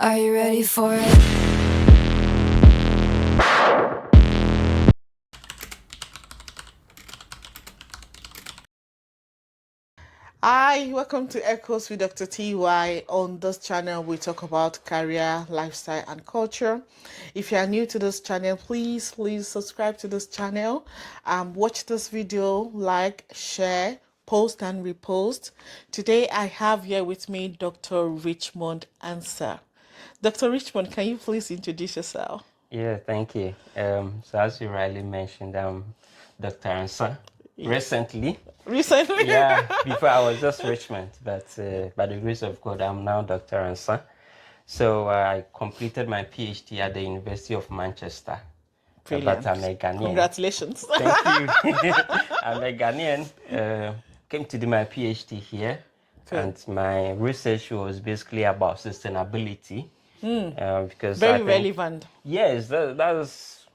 Are you ready for it? Hi, welcome to Echoes with Dr. TY. On this channel, we talk about career, lifestyle, and culture. If you are new to this channel, please subscribe to this channel. Watch this video, like, share, post, and repost. Today, I have here with me Dr. Richmond Ansah. Dr. Richmond, can you please introduce yourself? Yeah, thank you. So as you rightly mentioned, I'm Dr. Ansah. Yes. Recently, Recently? yeah, before I was just Richmond, but by the grace of God, I'm now Dr. Ansah. So I completed my PhD at the University of Manchester, but I'm Brilliant. a Ghanaian. Congratulations. Thank you. I'm a Ghanaian. Came to do my PhD here, Good. and my research was basically about sustainability. Because I Very think, relevant. yes, that's,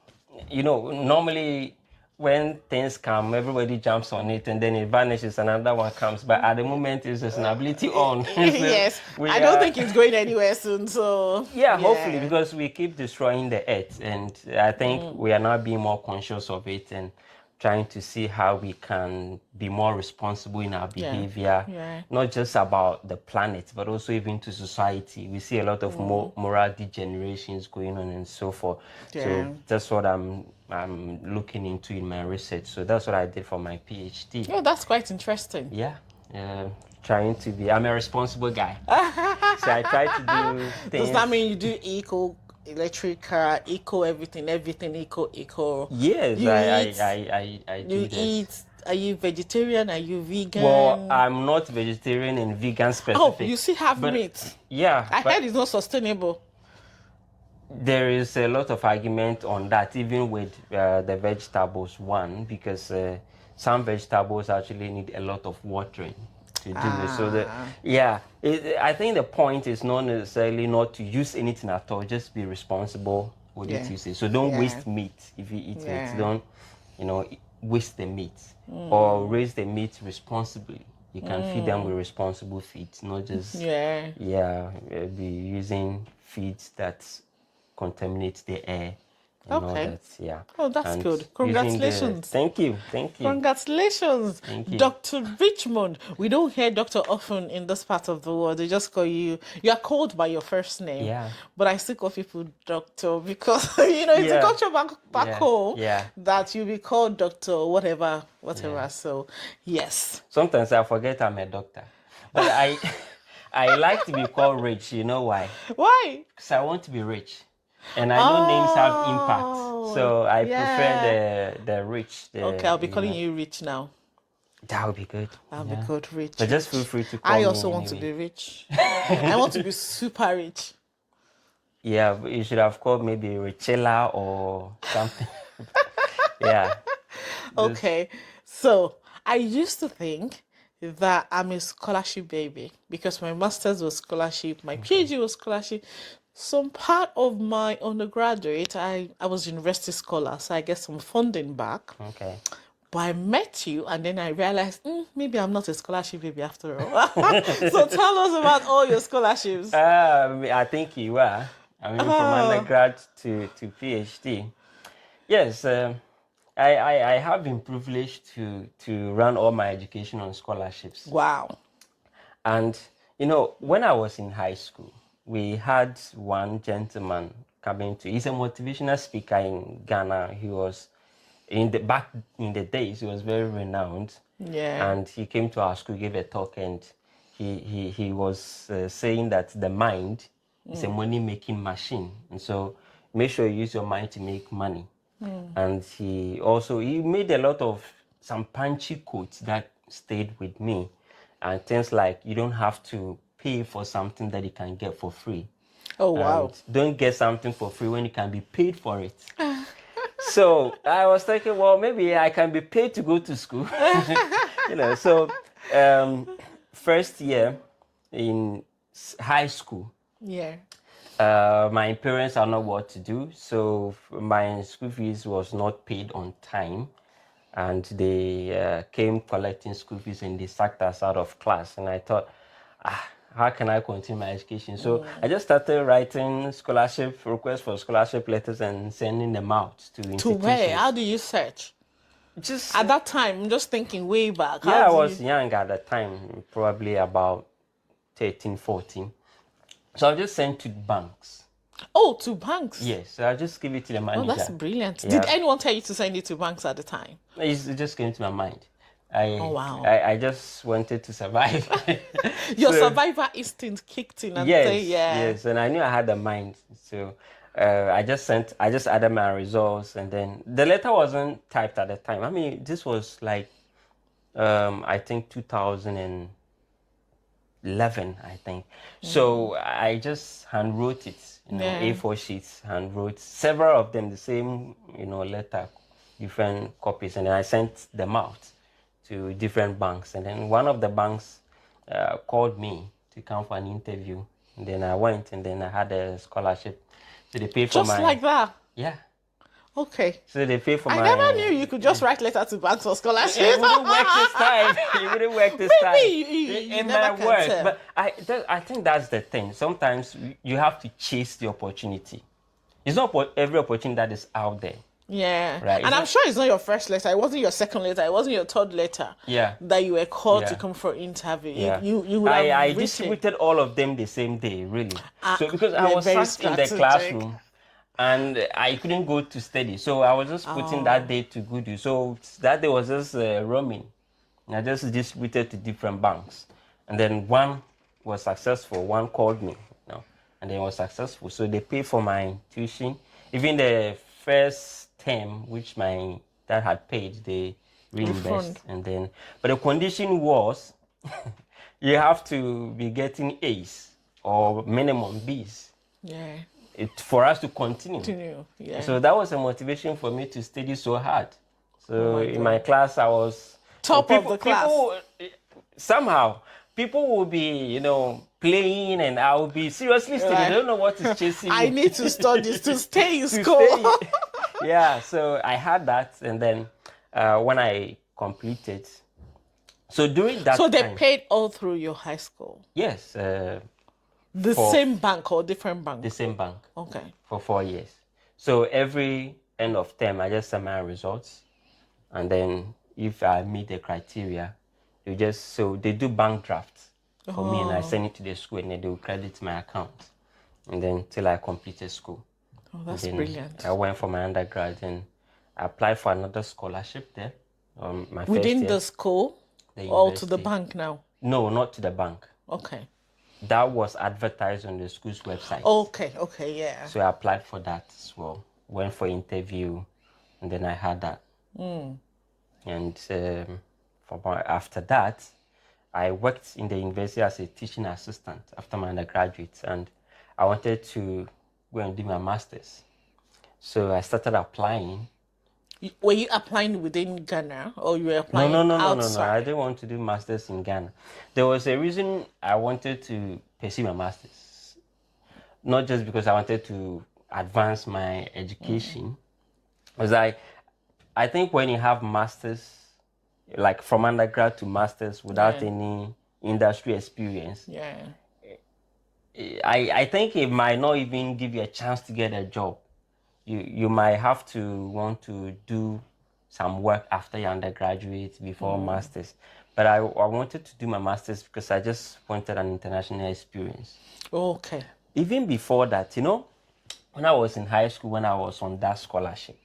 normally when things come, everybody jumps on it and then it vanishes, another one comes. But at the moment, it's sustainability on. So Yes, I we don't are, think it's going anywhere soon. So yeah, hopefully, yeah, because we keep destroying the earth, and I think we are now being more conscious of it and trying to see how we can be more responsible in our yeah, behavior, yeah. not just about the planet, but also even to society. We see a lot of moral degenerations going on and so forth. So Yeah. that's what I'm looking into in my research. So that's what I did for my PhD. Oh, that's quite interesting. Yeah, uh, trying to be. I'm a responsible guy, so I try to do Does that things. mean you do eco electric car, eco everything, everything eco? Yes, You eat, I you do this. eat. Are you vegetarian? Are you Well, vegan? I'm not vegetarian and vegan Oh, specific, you still have but meat. yeah, I heard but it's not sustainable. there is a lot of argument on that, even with the vegetables one, because some vegetables actually need a lot of watering to do it. So the Ah, yeah, I think the point is not necessarily not to use anything at all. Just be responsible with it yeah, you say. So don't yeah, waste meat if you eat meat. yeah. Don't waste the meat, or raise the meat responsibly. You can feed them with responsible feeds, not just Yeah. yeah be using feeds that contaminate the air and all Okay. that. Yeah, Oh, that's and good. using the Congratulations. thank you, Congratulations, thank you. Dr. Richmond. We don't hear doctor often in this part of the world. They just call you, you are called by your first name. Yeah, But I still call people doctor because, it's a yeah, culture back yeah, home yeah. that you be called doctor, whatever, Yeah. whatever. So, yes. Sometimes I forget I'm a doctor, but I I like to be called rich. You know why? Why? Because I want to be rich, and I know names have impact, Oh, so I prefer yeah. the rich. Okay, The I'll be calling you rich now. that would be good. I'll be Yeah, called rich, but just feel rich. free to call I me also want to anyway. be rich. I want to be super rich. Yeah, but you should have called maybe Richella or something. Yeah, just Okay, so I used to think that I'm a scholarship baby because my master's was scholarship, my okay. PhD was scholarship. Some part of my undergraduate, I was university scholar, so I get some funding back. Okay. But I met you, and then I realized maybe I'm not a scholarship baby after all. So tell us about all your scholarships. I think you are. I mean, from Oh, undergrad to PhD. Yes, I have been privileged to run all my education on scholarships. wow. And when I was in high school, we had one gentleman coming to. He's a motivational speaker in Ghana. He was back in the days. He was very renowned, Yeah. and he came to our school, gave a talk, and he was saying that the mind is a money making machine, and so make sure you use your mind to make money. And he made a lot of some punchy quotes that stayed with me, and things like you don't have to pay for something that you can get for free, Oh, wow. and don't get something for free when you can be paid for it. So I was thinking, well, maybe I can be paid to go to school. So um, first year in high school, Yeah. my parents are not what to do, so my school fees was not paid on time, and they came collecting school fees and they sacked us out of class. And I thought, how can I continue my education? So I just started writing scholarship requests for scholarship letters and sending them out to To institutions. where? How do you search? Just At that time, I'm just thinking way back. yeah, I How do was you... young at the time, probably about 13, 14. So I just sent to banks. Oh, to banks. Yes, so I just give it to the Oh, manager. that's brilliant. Yeah. Did anyone tell you to send it to banks at the time? It just came to my mind. Oh, wow. I just wanted to survive. Your So- survivor instinct kicked in and Yes, say, yeah. yes, and I knew I had the mind. So I just added my results, and then the letter wasn't typed at the time. I mean, this was like, I think 2011, I think. So I just hand wrote it, Yeah. A4 sheets, hand wrote several of them, the same, letter, different copies, and then I sent them out to different banks. And then one of the banks called me to come for an interview. And then I went, and then I had a scholarship. So they paid for Just like that. Yeah. Okay. So they paid for I my... never knew you could just write letter to banks for scholarship. It wouldn't work this time. It wouldn't work this time. Maybe you It never might can work, tell. but I think that's the thing. Sometimes you have to chase the opportunity. It's not every opportunity that is out there. Yeah. Right, And it's I'm not- sure it's not your first letter. It wasn't your second letter. It wasn't your third letter. Yeah. That you were called to Yeah. come for interview. Yeah. You would have I written. distributed all of them the same day, really. So because I you're was very sat in the strategic. classroom and I couldn't go to study. So I was just putting that day to good use. So that day was just roaming. I just distributed to different banks. And then one was successful. One called me, and then was successful. So they paid for my tuition. Even the first term, which my dad had paid, they reimbursed. Refund. And then, but the condition was you have to be getting A's or minimum B's Yeah. for us to continue. Continue. Yeah. So that was a motivation for me to study so hard. So my in my class, I was Top of the class. Somehow, people will be, playing, and I will be seriously studying. Right. I don't know what is chasing me. I need to study to stay in To school. stay. Yeah, so I had that, and then when I completed, so during that So they time, paid all through your high school. yes, The same bank or different bank? the same bank Okay. for 4 years. So every end of term, I just send my results, and then if I meet the criteria, they do bank drafts for me, and I send it to the school, and then they will credit my account, and then till I completed school. Oh, that's Then brilliant. I went for my undergrad and I applied for another scholarship there. My first Within year, the school the or to the university. bank now? No, not to the bank. Okay. That was advertised on the school's website. Okay, yeah. So I applied for that as well. Went for interview, and then I had that. And after that, I worked in the university as a teaching assistant after my undergraduate, and I wanted to go and do my master's. So I started applying. Were you applying within Ghana or you were applying No. outside? I didn't want to do masters in Ghana. There was a reason I wanted to pursue my masters, not just because I wanted to advance my education. Was I think when you have masters, like from undergrad to masters without any industry experience, Yeah. I think it might not even give you a chance to get a job. You might have to want to do some work after your undergraduate before masters. But I wanted to do my masters because I just wanted an international experience. Okay. Even before that, when I was in high school, when I was on that scholarship,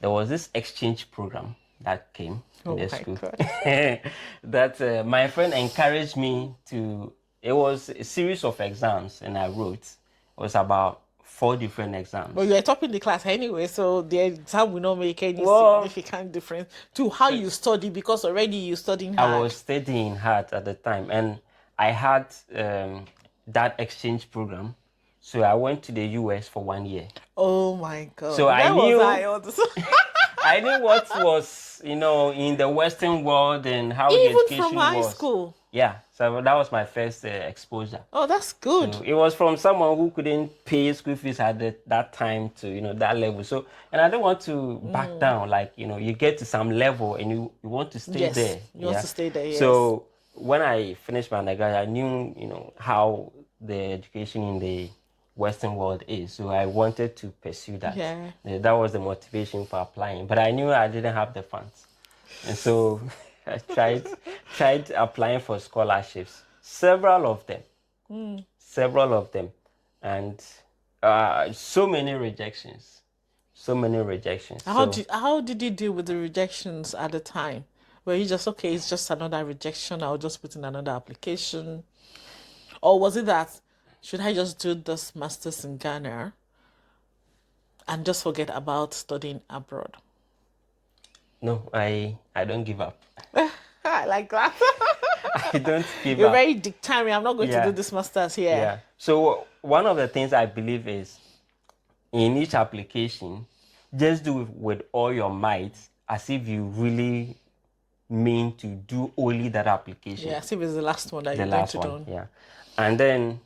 there was this exchange program that came in the my school God. that my friend encouraged me to. It was a series of exams, and I wrote. It was about 4 different exams. But you were topping the class anyway, so the exam will not make any Well- significant difference to how you study because already you studying hard. I was studying hard at the time, and I had that exchange program. So I went to the US for 1 year. Oh my God. So I Where was knew- I also? I knew what was, in the Western world and how the Even education from high was. school. Yeah, so that was my first exposure. Oh, that's good. It was from someone who couldn't pay school fees at that time to, that level. So, and I don't want to back down. Like, you get to some level and you want to stay Yes, there. you want to stay there, yes. So when I finished my undergrad, I knew, how the education in the Western world is. So I wanted to pursue that. Yeah. That was the motivation for applying. But I knew I didn't have the funds. And so I tried applying for scholarships, several of them, and so many rejections. How did you deal with the rejections at the time? Were you just okay? It's just another rejection. I'll just put in another application, or was it that should I just do this masters in Ghana and just forget about studying abroad? No, I don't give up. I like that. I don't give You're up. very dictatorial. I'm not going to Yeah. do this masters here. Yeah. So one of the things I believe is in each application, just do it with all your might, as if you really mean to do only that application. Yeah, see if it's the last one that The you're going last to one. do. Yeah. And then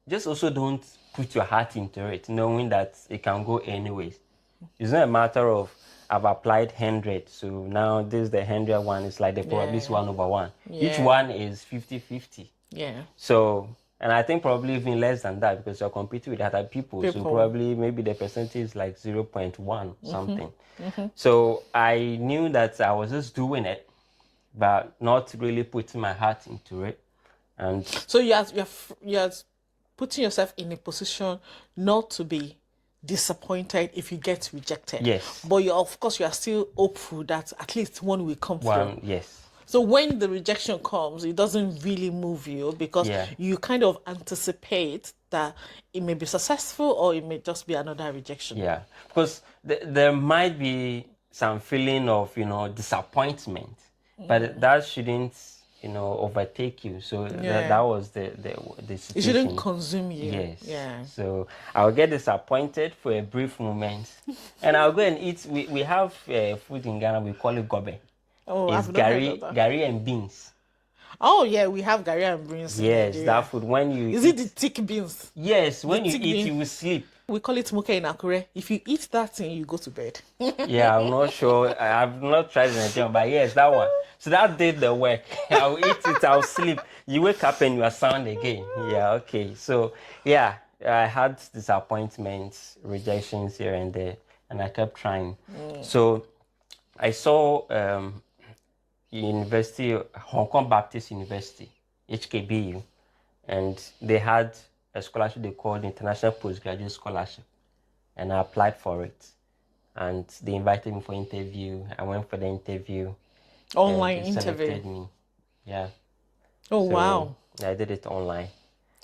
just also don't put your heart into it, knowing that it can go anyways. It's not a matter of I've applied 100, so now this is the 100 one. It's like the probability 1/1. Each Yeah. one is 50-50. Yeah. So, and I think probably even less than that because you're competing with other people. So probably maybe the percentage is like 0.1 something. So I knew that I was just doing it, but not really putting my heart into it. And So you're putting yourself in a position not to be disappointed if you get rejected. Yes. But of course you are still hopeful that at least one will come through. yes. So when the rejection comes, it doesn't really move you because Yeah. you kind of anticipate that it may be successful or it may just be another rejection. Yeah, because there might be some feeling of, disappointment, but that shouldn't, overtake you. So that was the situation. It shouldn't consume you. Yes. Yeah. So I'll get disappointed for a brief moment, and I'll go and eat. We have food in Ghana. We call it gobe. Oh, It's I've not heard of that. gari and beans. Oh yeah, we have gari and beans. in Yes, Nigeria. that food. When you Is it the thick beans? Yes, when you thick eat, bean? you will sleep. We call it muke in Akure. If you eat that thing, you go to bed. Yeah, I'm not sure. I've not tried anything, but yes, that one. So that did the work. I'll eat it, I'll sleep. You wake up and you are sound again. Yeah, okay. So yeah, I had disappointments, rejections here and there, and I kept trying. So I saw Hong Kong Baptist University, HKBU, and they had a scholarship they called International Postgraduate Scholarship, and I applied for it. And they invited me for interview. I went for the interview. Online and they interview. selected me. Yeah. Oh So wow. I did it online.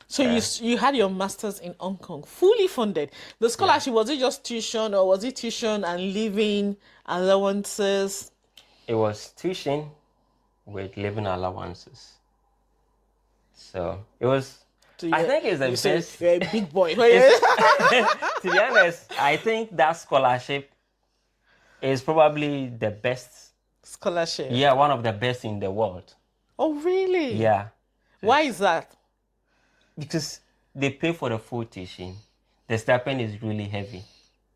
So you had your masters in Hong Kong, fully funded. The scholarship, was it just tuition or was it tuition and living allowances? It was tuition with living allowances. So it was. So I think it's the you say best. you're a big boy. To be honest, I think that scholarship is probably the best. Scholarship. Yeah, one of the best in the world. Oh really? Yeah, Why is that? because they pay for the full tuition. The stipend is really heavy.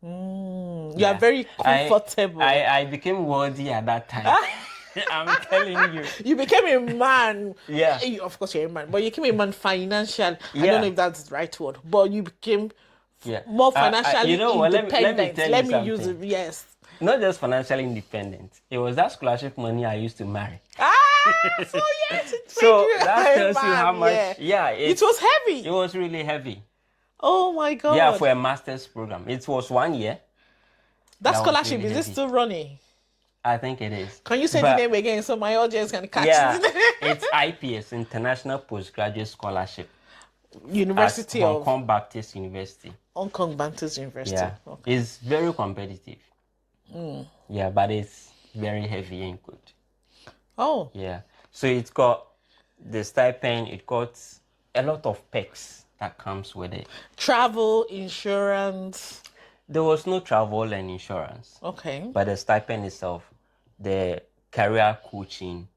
You are very comfortable. I became wealthy at that time. I'm telling you. You became a man. Yeah. Of course, you're a man, but you became a man financial. I Yeah. don't know if that's the right word, but you became Yeah. more financially you know what, let me independent. tell Let you me use it. something. Yes. Not just financially independent. It was that scholarship money I used to marry. So yes, it So made you that a tells you how man, much. Yeah, It was heavy. It was really heavy. Oh my God. Yeah, for a master's program. It was 1 year. that was scholarship, really is it heavy. still running? I think it is. Can you say But- the name again so my audience can catch Yeah, it? it's IPS, International Postgraduate Scholarship. University at Hong of Kong Baptist University. Hong Kong Baptist University. Yeah, Okay. it's very competitive. Yeah, but it's very heavy and good. Oh, Yeah, so it's got the stipend. It got a lot of perks that comes with it. travel, insurance. There was no travel and insurance, Okay. but the stipend itself, the career coaching,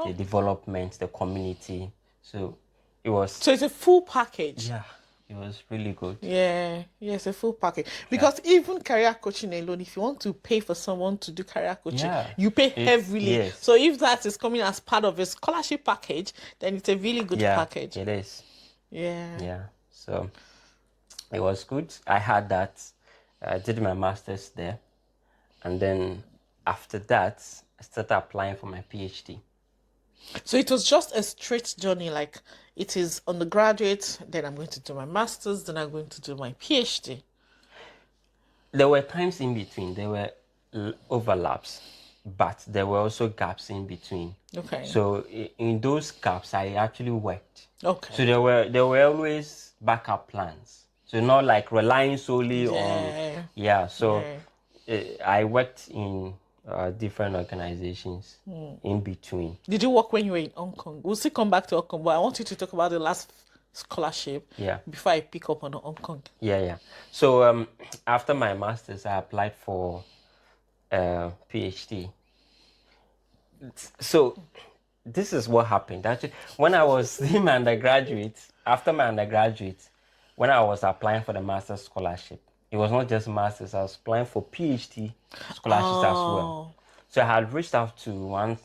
the development, the community. So it was. So it's a full package. Yeah. It was really good. Yeah, yes, a full package. Because even career coaching alone, if you want to pay for someone to do career coaching, Yeah, you pay it's heavily. yes, So if that is coming as part of a scholarship package, then it's a really good yeah, package. it is. Yeah. Yeah, so it was good. I had that. I did my master's there, and then after that, I started applying for my PhD. So it was just a straight journey, like it is undergraduate, then I'm going to do my master's, then I'm going to do my PhD. There were times in between. There were overlaps, but there were also gaps in between. Okay. So in those gaps, I actually worked. Okay. So there were always backup plans. So not like relying solely on So I worked in different organizations in between. Did you work when you were in Hong Kong? We'll still come back to Hong Kong, but I want you to talk about the last scholarship before I pick up on Hong Kong. Yeah. So after my master's, I applied for PhD. So this is what happened. Actually, when I was in my undergraduate, after my undergraduate, when I was applying for the master's scholarship, it was not just master's. I was applying for PhD scholarships as well. So I had reached out to one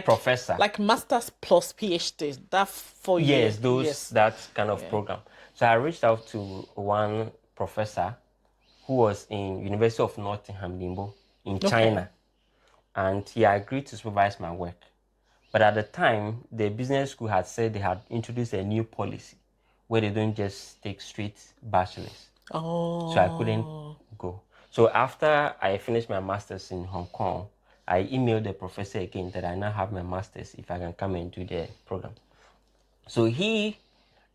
professor, like masters plus PhD. That 4 years. That kind of program. So I reached out to one professor who was in University of Nottingham, Ningbo, in China, and he agreed to supervise my work. But at the time, the business school had said they had introduced a new policy where they don't just take straight bachelors. So I couldn't go. So after I finished my master's in Hong Kong, I emailed the professor again that I now have my master's if I can come and do the program. So he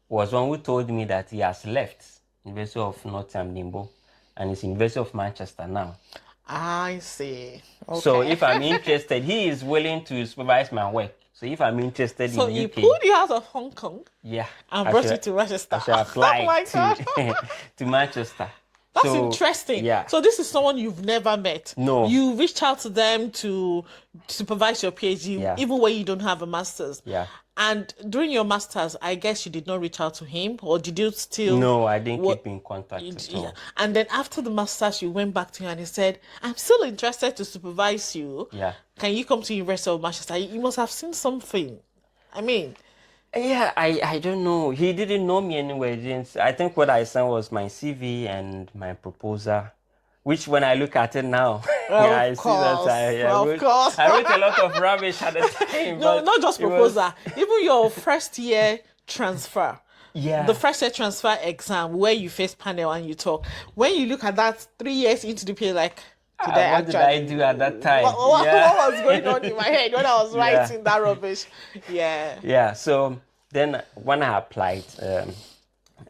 was one who told me that he has left University of Nottingham, Ningbo, and is University of Manchester now. I see. Okay. So if I'm interested, he is willing to supervise my work. So if I'm interested in UK... So he pulled you out of Hong Kong? Yeah. And brought you to Manchester? I should apply to Manchester. That's interesting. Yeah. So this is someone you've never met. No. You reached out to them to supervise your PhD, even when you don't have a master's. Yeah. And during your master's, I guess you did not reach out to him, or did you still? No, I didn't keep in contact at all. And then after the master's, you went back to him and he said, "I'm still interested to supervise you. Yeah. Can you come to University of Manchester?" You must have seen something. I mean. Yeah, I don't know. He didn't know me anyway. I think what I sent was my CV and my proposal, which when I look at it now, I see that I wrote a lot of rubbish at the time. No, not just proposal. Even your first year transfer. Yeah. The first year transfer exam where you face panel and you talk. When you look at that 3 years into the period, like, what did I do at that time? What was going on in my head when I was writing that rubbish? Yeah. Yeah. So then when I applied,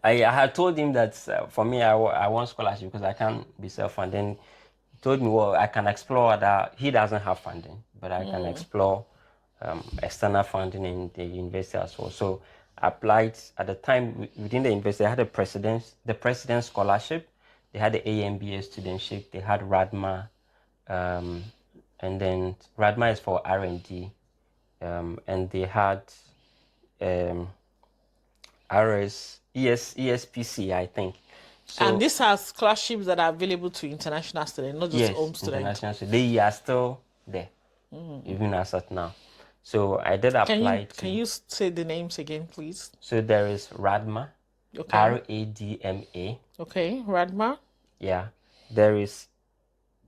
I had told him that for me, I want scholarship because I can't be self-funded. Then he told me, well, I can explore that. He doesn't have funding, but I can explore external funding in the university as well. So I applied at the time within the university. I had the president's scholarship. They had the AMBA studentship. They had RADMA, and then RADMA is for R&D, and they had ESPC, I think. So, and these are scholarships that are available to international students, not just home students. International students. They are still there, even as at now. So I did apply. Can you say the names again, please? So there is RADMA, RADMA. Okay, RADMA. Yeah, there is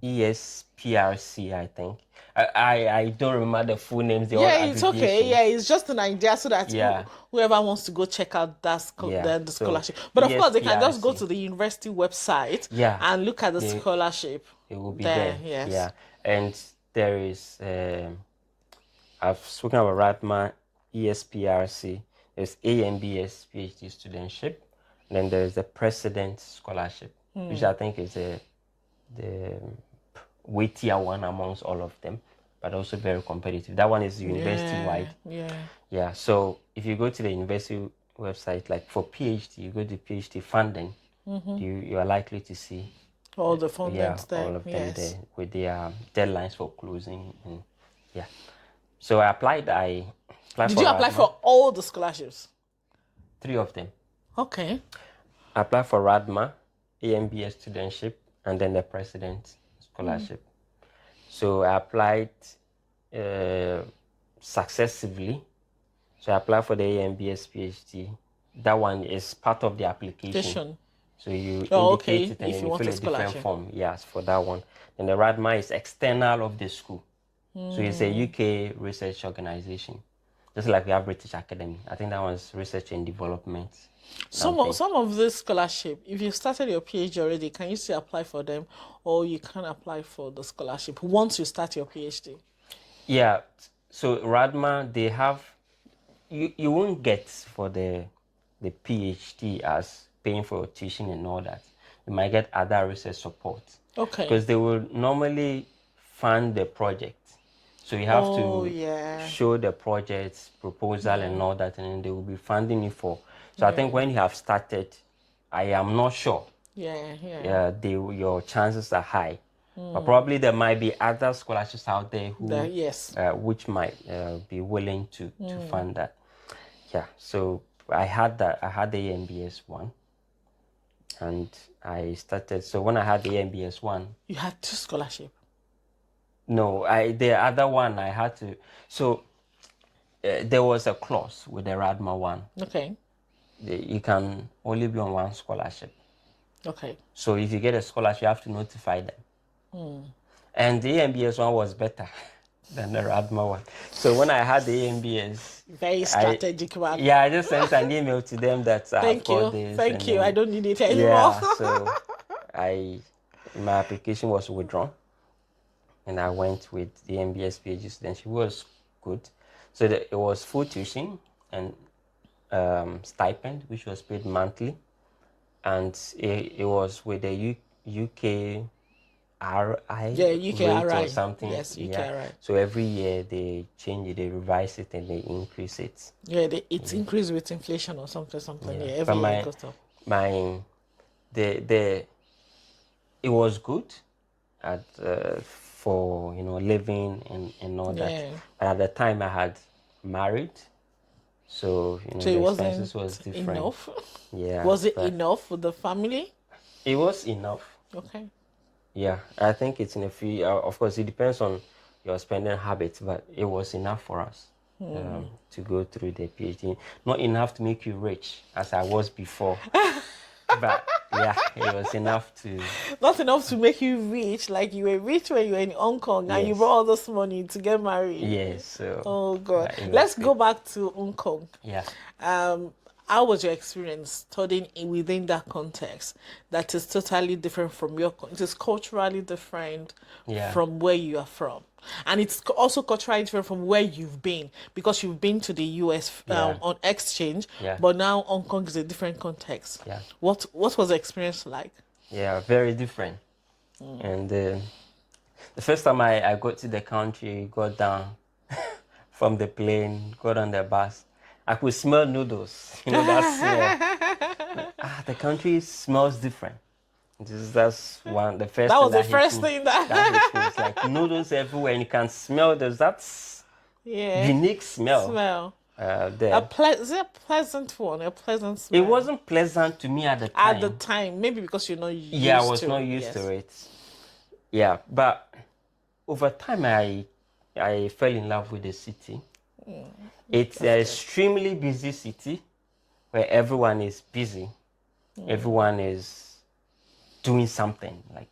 ESPRC, I think. I don't remember the full names. It's okay. Yeah, it's just an idea so that whoever wants to go check out that the scholarship. But of course, they can just go to the university website and look at the scholarship. It will be there. Yes. Yeah, and there is. I've spoken about RADMA, ESPRC. There's AMBS PhD studentship. And then there's the President Scholarship, which I think is the weightier one amongst all of them, but also very competitive. That one is university-wide. Yeah. So if you go to the university website, like for PhD, you go to PhD funding, you are likely to see all the funding there. All of them there with their deadlines for closing. And, so I applied. Did you apply for all the scholarships? 3 of them. Okay. I applied for RADMA, AMBS studentship, and then the president scholarship. So I applied successively. So I applied for the AMBS PhD. That one is part of the application. So you indicate it and then you fill a different form. Yes, for that one. And the RADMA is external of the school. So it's a UK research organization. Just like we have British Academy. I think that one's research and development. Some of this scholarship, if you started your PhD already, can you still apply for them, or you can apply for the scholarship once you start your PhD? Yeah. So RADMA, they have, you won't get for the PhD as paying for your tuition and all that. You might get other research support. Okay. Because they will normally fund the project. So you have to show the project proposal and all that, and then they will be funding you for. So I think when you have started, I am not sure. Your chances are high. But probably there might be other scholarships out there who, which might be willing to fund that. Yeah. So I had that. I had the AMBS one, and I started. So when I had the AMBS one, you had 2 scholarships. No, the other one I had to. So there was a clause with the RADMA one. Okay. You can only be on 1 scholarship. Okay. So if you get a scholarship, you have to notify them. And the AMBS one was better than the RADMA one. So when I had the AMBS, very strategic one. Yeah, I just sent an email to them that I've got this. Thank you. I don't need it anymore. Yeah. So my application was withdrawn. And I went with the MBS PhD student. She was good. So it was full tuition and stipend, which was paid monthly. And it was with the UKRI. Yeah, UKRI. Or something. Yes, UKRI. So every year they change it, they revise it, and they increase it. Yeah, it's increased with inflation or something. Yeah, every year it goes up. It was good for living and all that. But at the time I had married, so the expenses was different. Enough. Yeah. Was it enough for the family? It was enough. Okay. Yeah, I think it's in a few. Of course, it depends on your spending habits, but it was enough for us to go through the PhD. Not enough to make you rich, as I was before. But yeah, it was enough to... Not enough to make you rich, like you were rich when you were in Hong Kong and you brought all this money to get married. Yes. So, oh, God. Let's go back to Hong Kong. Yeah. How was your experience studying within that context that is totally different from it is culturally different from where you are from? And it's also culturally different from where you've been, because you've been to the US on exchange, but now Hong Kong is a different context. Yeah. What was the experience like? Yeah, very different. And the first time I got to the country, got down from the plane, got on the bus, I could smell noodles. The country smells different. That's one. The first. That was the first thing that it's like noodles everywhere, and you can smell those. That's unique smell. There. Is it a pleasant one? A pleasant smell. It wasn't pleasant to me at the time. At the time, maybe because you're not used to it. Yeah, I was not used to it. Yeah, but over time, I fell in love with the city. It's an extremely busy city where everyone is busy. Everyone is doing something. Like,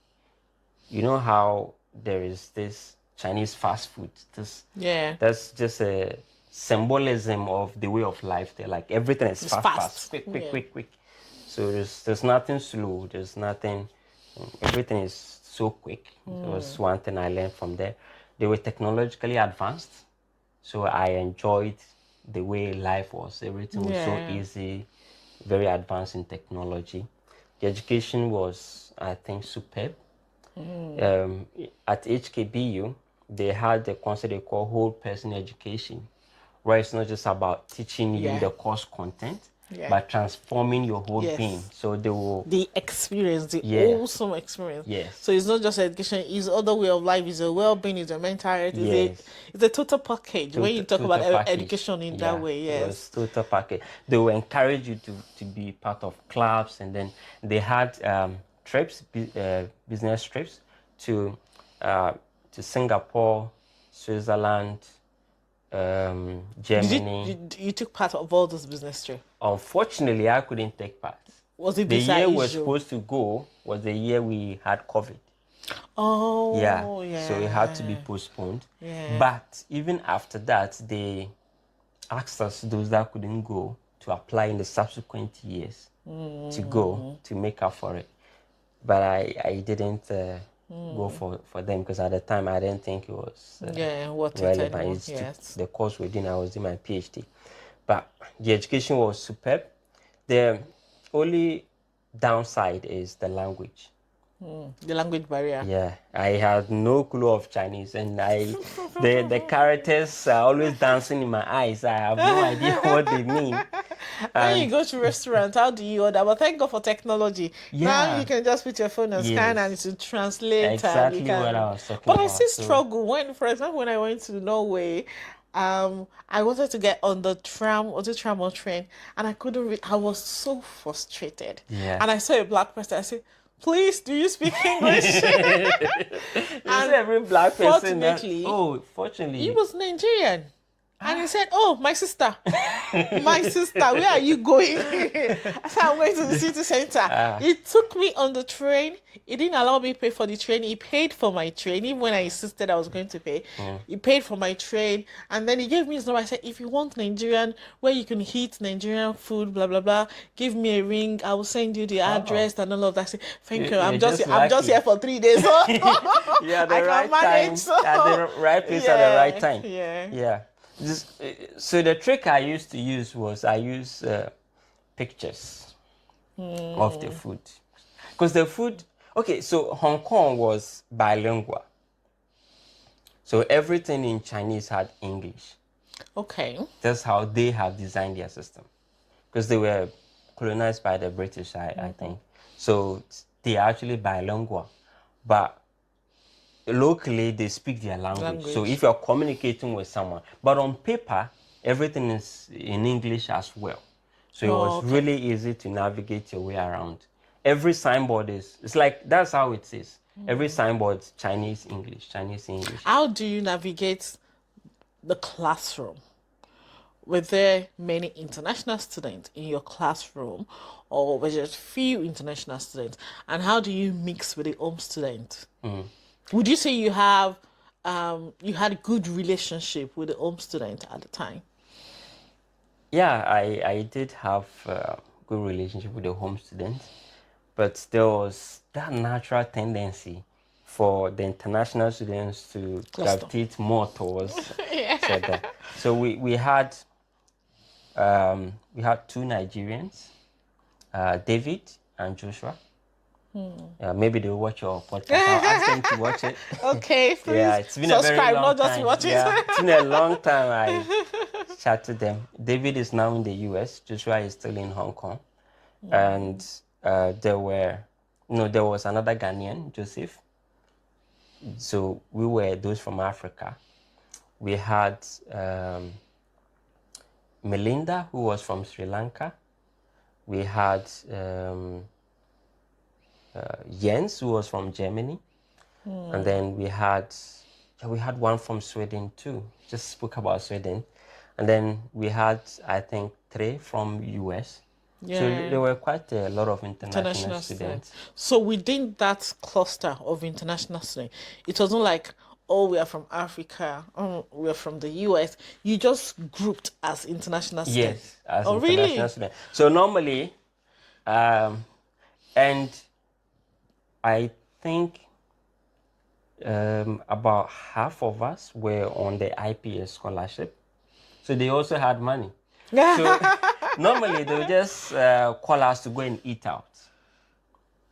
you know how there is this Chinese fast food? That's just a symbolism of the way of life there. Like, everything is fast. Quick. So there's nothing slow. There's nothing. Everything is so quick. That was one thing I learned from there. They were technologically advanced. So I enjoyed the way life was. Everything was so easy, very advanced in technology. The education was, I think, superb. At HKBU, they had the concept they call whole person education, where it's not just about teaching you the course content, Yeah. but transforming your whole Yes. being. So they will. The experience, the Yeah. awesome experience. Yes. So it's not just education, it's other way of life, it's a well-being, it's a mental health, Yes. it's a total package when you talk about Total package. education in that way, It was yes. total package. They will encourage you to be part of clubs, and then they had trips, business trips to Singapore, Switzerland, Germany. You took part of all those business trips? Unfortunately, I couldn't take part. Was it The visa year we're issue? supposed to go was the year we had COVID. Oh, Yeah. So it had to be postponed. Yeah. But even after that, they asked us, those that couldn't go, to apply in the subsequent years to go to make up for it. But I didn't go for them, because at the time I didn't think it was what relevant. anymore, It's yes. the course we're doing, I was doing my PhD. But the education was superb. The only downside is the language. The language barrier. Yeah, I had no clue of Chinese, and the characters are always dancing in my eyes. I have no idea what they mean. When you go to restaurants, how do you order? But thank God for technology. Now Yeah. you can just put your phone and scan, Yes. and it will translate. and Exactly you can... what I was talking But about. I still So- struggle when, for example, when I went to Norway, I wanted to get on the tram or the tram or train, and I couldn't read. I was so frustrated. Yeah. And I saw a black person. I said, "Please, do you speak English?" You see every black person that- fortunately, fortunately. He was Nigerian. And he said, "Oh, my sister, my sister, where are you going?" I said, "I'm going to the city center." He took me on the train. He didn't allow me to pay for the train. He paid for my train, even when I insisted I was going to pay. He paid for my train. And then he gave me his number. I said, "If you want Nigerian, where you can eat Nigerian food, blah, blah, blah, give me a ring. I will send you the address and all of that." I said, "Thank you. I'm You're just lucky. here for 3 days." So Yeah, I the can right manage, time, at the right place at the right time. Yeah. Yeah. So the trick I used to use was I use pictures of the food, because the food. Okay, so Hong Kong was bilingual, so everything in Chinese had English. Okay. That's how they have designed their system, because they were colonized by the British, I think. So they are actually bilingual, but locally they speak their language. So if you're communicating with someone, but on paper everything is in English as well. So it was really easy to navigate your way around. Every signboard it's like, that's how it is. Every signboard is Chinese, English, Chinese, English. How do you navigate the classroom? Were there many international students in your classroom, or were there few international students? And how do you mix with the home student? Would you say you had a good relationship with the home student at the time? Yeah, I did have a good relationship with the home student, but there was that natural tendency for the international students to gravitate more towards each other. So we had two Nigerians, David and Joshua. Maybe they'll watch your podcast. I'll ask them to watch it. Okay, please. Yeah, it's been a very subscribe, long not time. just watch it. Yeah, it's been a long time I chatted them. David is now in the US. Joshua is still in Hong Kong. And there was another Ghanaian, Joseph. So we were those from Africa. We had Melinda, who was from Sri Lanka. We had Jens, who was from Germany. And then we had one from Sweden too. Just spoke about Sweden. And then we had, I think, 3 from US. Yeah. So there were quite a lot of international students. So within that cluster of international students, it wasn't like, "Oh, we are from Africa, we are from the US." You just grouped as international students. Yes, as Oh, international really? students. So normally, and I think about half of us were on the IPS scholarship. So they also had money. So normally they would just call us to go and eat out.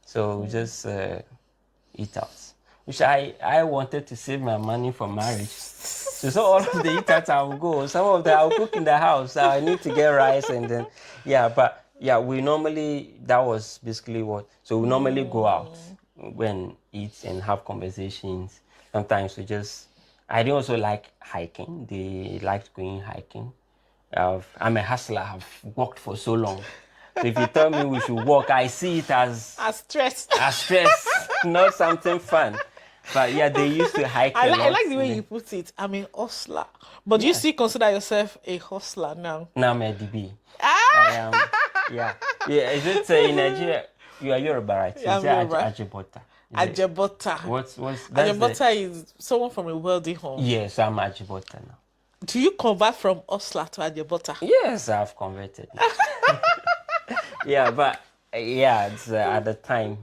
So we just eat out. which I wanted to save my money for marriage. So all of the eaters I will go. Some of them I'll cook in the house. I need to get rice and then but we normally, that was basically what. So we normally go out when eat and have conversations. Sometimes we just. I do also like hiking. They liked going hiking. I'm a hustler. I've worked for so long. So if you tell me we should walk, I see it as stress. As stress, not something fun. But yeah, they used to hike a lot. I like the way you put it. I'm a hustler. But do you still consider yourself a hustler now? Now I'm a DB. I am. Yeah. Is it in Nigeria? You are Yoruba, right? Yeah, I'm Yoruba. Ajibota. Ajibota. What's Ajibota is someone from a wealthy home. Yes, I'm Ajibota now. Do you convert from hustler to Ajibota? Yes, I've converted. But it's, at the time,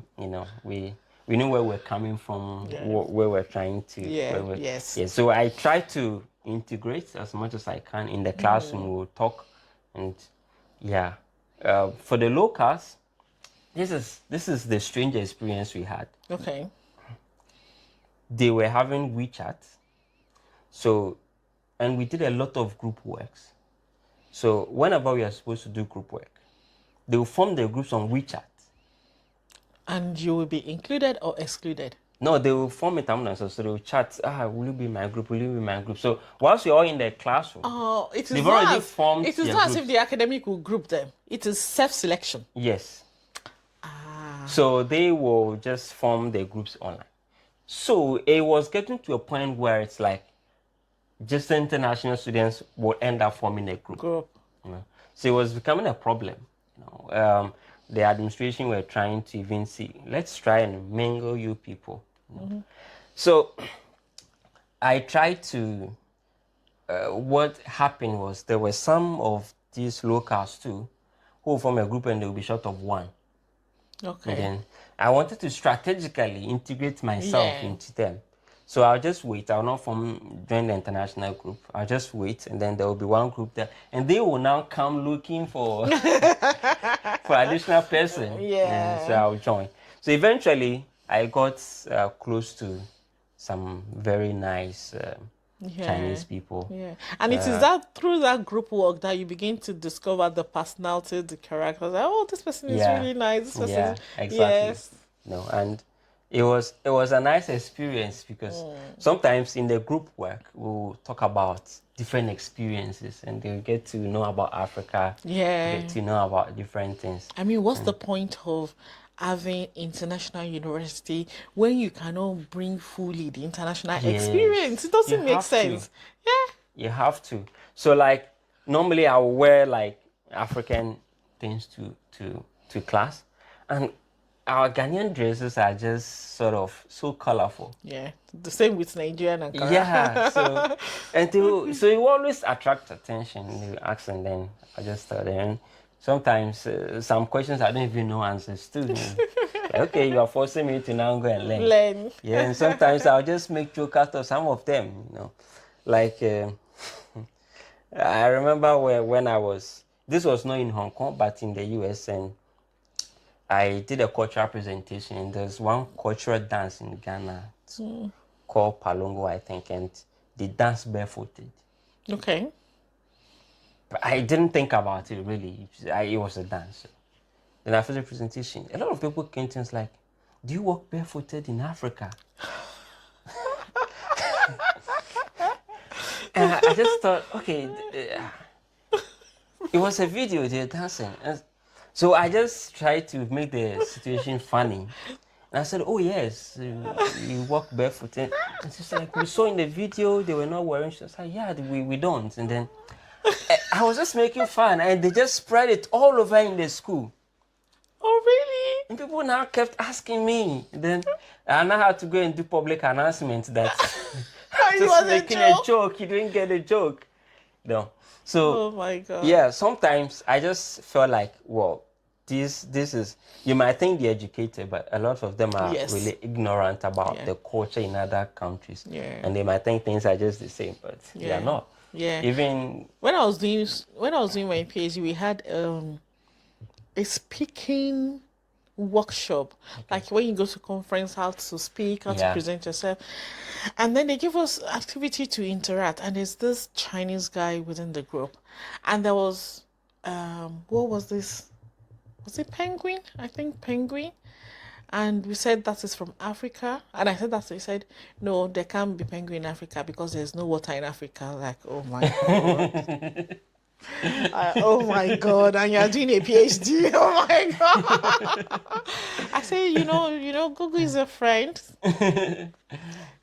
we knew where we're coming from, where we're trying to. Yes. So I try to integrate as much as I can in the classroom. We'll talk, and for the locals, this is the strange experience we had. Okay. They were having WeChat, and we did a lot of group works. So whenever we are supposed to do group work, they will form their groups on WeChat. And you will be included or excluded? No, they will form it on so they will chat. Will you be my group? Will you be my group? So whilst you're all in the classroom, they've already formed. It is not as if the academic will group them. It is self-selection. Yes. So they will just form their groups online. So it was getting to a point where it's like just the international students will end up forming a group. So it was becoming a problem. The administration were trying to even see, let's try and mingle you people. So I tried to, what happened was there were some of these locals too who form a group and they will be short of one. Okay. And then I wanted to strategically integrate myself into them. So I'll just wait. I'll not join the international group. I'll just wait, and then there will be one group there, and they will now come looking for additional person. And so I'll join. So eventually, I got close to some very nice Chinese people. And it is that through that group work that you begin to discover the personality, the characters. Like, this person is really nice. This person exactly. Yes. No, and it was a nice experience because sometimes in the group work we'll talk about different experiences and they'll get to know about Africa. Get to know about different things. I mean, what's the point of having international university when you cannot bring fully the international experience? It doesn't make sense. You have to. So like normally I will wear like African things to class, and our Ghanaian dresses are just sort of so colorful. The same with Nigerian and Ghana. So you always attract attention. You ask, and then I just tell them. Sometimes some questions I don't even know answers to. Okay, you are forcing me to now go and learn. And sometimes I'll just make joke out of some of them. Like I remember when I was. This was not in Hong Kong, but in the US, and I did a cultural presentation, and there's one cultural dance in Ghana called Palongo, I think, and they dance barefooted. Okay. But I didn't think about it really. It was a dance. Then after the presentation, a lot of people came to us like, do you walk barefooted in Africa? And I just thought, okay, it was a video, they're dancing. So I just tried to make the situation funny. And I said, oh yes, you walk barefooted. And she's like, we saw in the video they were not wearing shoes. I said, yeah, we don't. And then I was just making fun, and they just spread it all over in the school. Oh, really? And people now kept asking me. And then I now had to go and do public announcements that just making a joke. You didn't get a joke. No. So, oh my God. Yeah, sometimes I just felt like, well, this is, you might think they're educated, but a lot of them are really ignorant about the culture in other countries. And they might think things are just the same, but they are not. Even when I was doing my PhD, we had a speaking workshop, like when you go to conference, how to speak, how to Yeah. present yourself. And then they give us activity to interact. And there's this Chinese guy within the group. And there was, what was this? Was it penguin? I think penguin. And we said that is from Africa. And I said that. So he said, no, there can't be penguin in Africa because there's no water in Africa. Like, oh my God. Oh my God. And you're doing a PhD. Oh my God. I say, Google is a friend.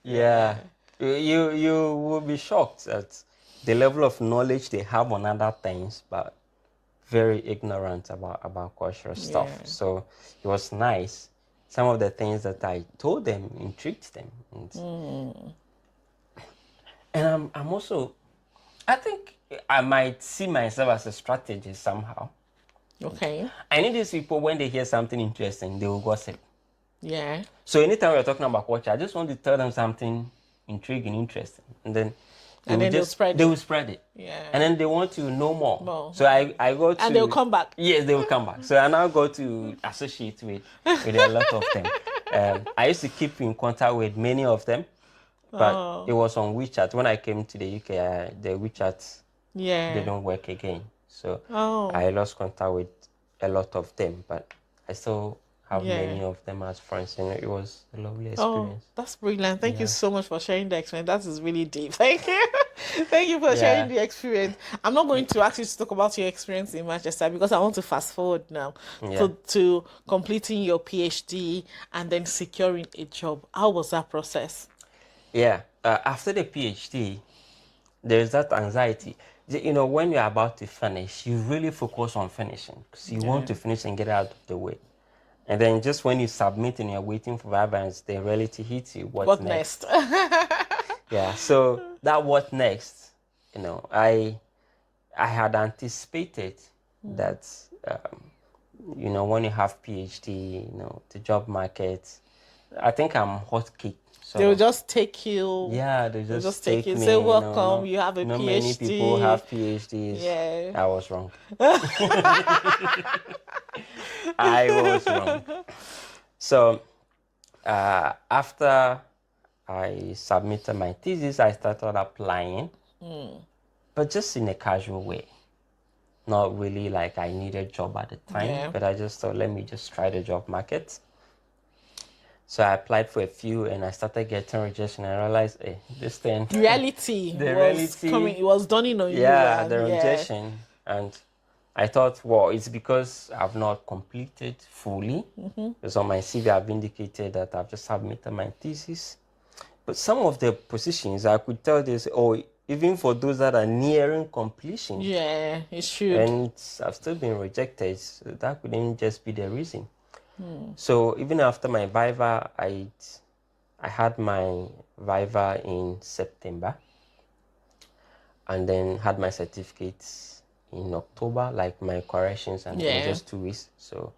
Yeah. You will be shocked at the level of knowledge they have on other things, but very ignorant about cultural stuff. Yeah. So it was nice. Some of the things that I told them intrigued them. And I'm also, I think I might see myself as a strategist somehow. Okay. I need these people, when they hear something interesting, they will gossip. Yeah. So anytime we're talking about culture, I just want to tell them something intriguing, interesting, and then They'll spread they it. will spread it. Yeah. And then they want to know more. More. So I go to, And they'll come back. Yes, they will come back. So I now go to associate with a lot of them. I used to keep in contact with many of them, but it was on WeChat. When I came to the UK, the WeChat Yeah. didn't work again. So Oh. I lost contact with a lot of them, but I still have Yeah. many of them as friends, and it was a lovely Oh, experience. that's brilliant. Thank you Yeah. so much for sharing the experience. That is really deep. Thank you. Thank you for sharing the experience. I'm not going to ask you to talk about your experience in Manchester because I want to fast forward now to completing your PhD and then securing a job. How was that process? Yeah. After the PhD, there's that anxiety. When you're about to finish, you really focus on finishing because you want to finish and get out of the way. And then just when you submit and you're waiting for vibrance, the reality hits you. What next? Yeah. So that what next? I had anticipated that when you have PhD, the job market. I think I'm hot cake. So they will just take you. Yeah, they just take you. me. Say welcome. You have a not PhD. Many people have PhDs. Yeah. I was wrong. I was wrong. So after I submitted my thesis, I started applying, but just in a casual way. Not really like I needed a job at the time, but I just thought, let me just try the job market. So I applied for a few and I started getting rejection. I realized, hey, this thing. Reality coming. It was dawning on you. Yeah, the rejection. And I thought, well, it's because I've not completed fully. Because on my CV, I've indicated that I've just submitted my thesis. But some of the positions, I could tell this, even for those that are nearing completion. Yeah, it should. And I've still been rejected. So that couldn't just be the reason. So even after my Viva, I had my Viva in September and then had my certificates in October, like my corrections, and in just 2 weeks. So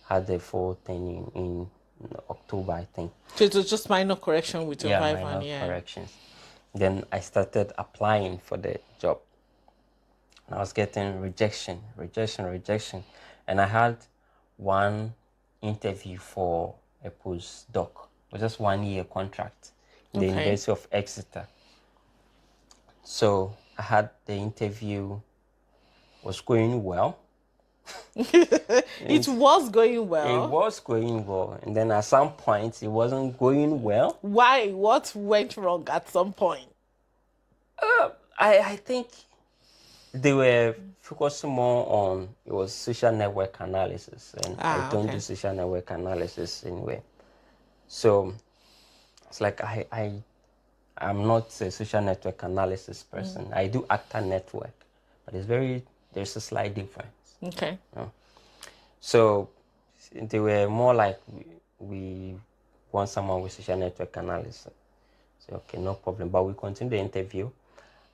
had the full thing in October, I think. So it was just minor correction with your Viva. Minor corrections. Then I started applying for the job. And I was getting rejection. And I had one interview for a postdoc. It was just 1 year contract in the University of Exeter. So I had the interview, was going well. It was going well. It was going well. And then at some point, it wasn't going well. Why? What went wrong at some point? I think they were focusing more on, it was social network analysis, and I don't do social network analysis anyway. So it's like I'm not a social network analysis person. I do actor network, but there's a slight difference. Okay. So they were more like, we want someone with social network analysis. So okay, no problem. But we continue the interview.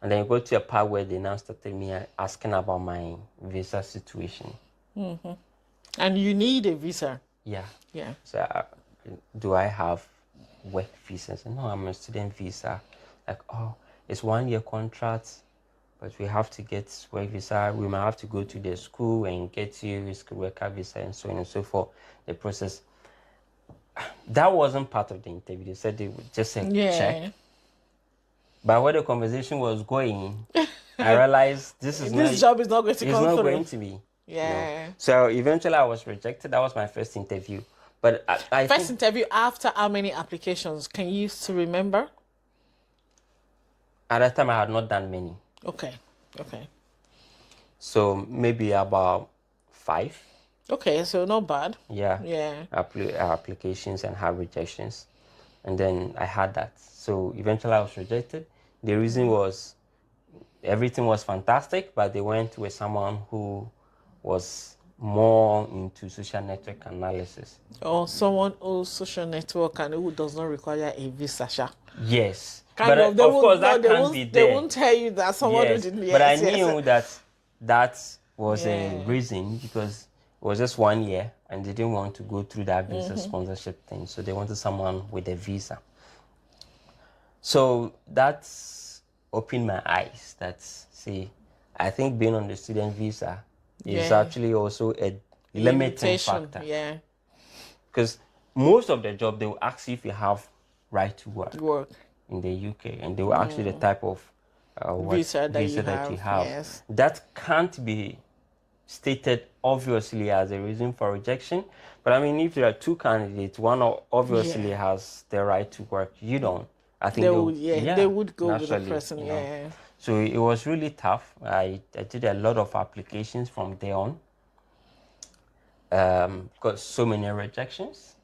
And then you go to a part where they now started me asking about my visa situation. And you need a visa. Yeah. Yeah. So do I have work visas? No, I'm a student visa. Like, it's 1 year contract. but we have to get work visa. We might have to go to the school and get you a skilled worker visa and so on and so forth. The process. That wasn't part of the interview. They said they would just say check. But where the conversation was going, I realized this job is not going to it's come not through. going to be. Yeah. So eventually I was rejected. That was my first interview. But I First think interview after how many applications? Can you still remember? at that time I had not done many. Okay. So maybe about 5. Okay, so not bad. Yeah. Yeah. Applications and had rejections. And then I had that. So eventually I was rejected. The reason was everything was fantastic, but they went with someone who was more into social network analysis. Or someone who's social network and who does not require a visa. Yes. Kind But of. They of won't, course, that they can't won't, be They there. won't tell you that someone who Yes. didn't. But I Yes, knew that was a Yeah. reason because it was just 1 year and they didn't want to go through that visa sponsorship thing. So they wanted someone with a visa. So that's opened my eyes. I think being on the student visa is Yeah. actually also a limiting Limitation. factor. Yeah. Because most of the job, they will ask you if you have right to work Work. in the UK, and they will ask you the type of Visa that you have, have. yes. That can't be stated obviously as a reason for rejection. But I mean, if there are 2 candidates, one obviously has the right to work, you don't. I think They would go with the naturally, person. Yeah. So it was really tough. I did a lot of applications from there on. Got so many rejections.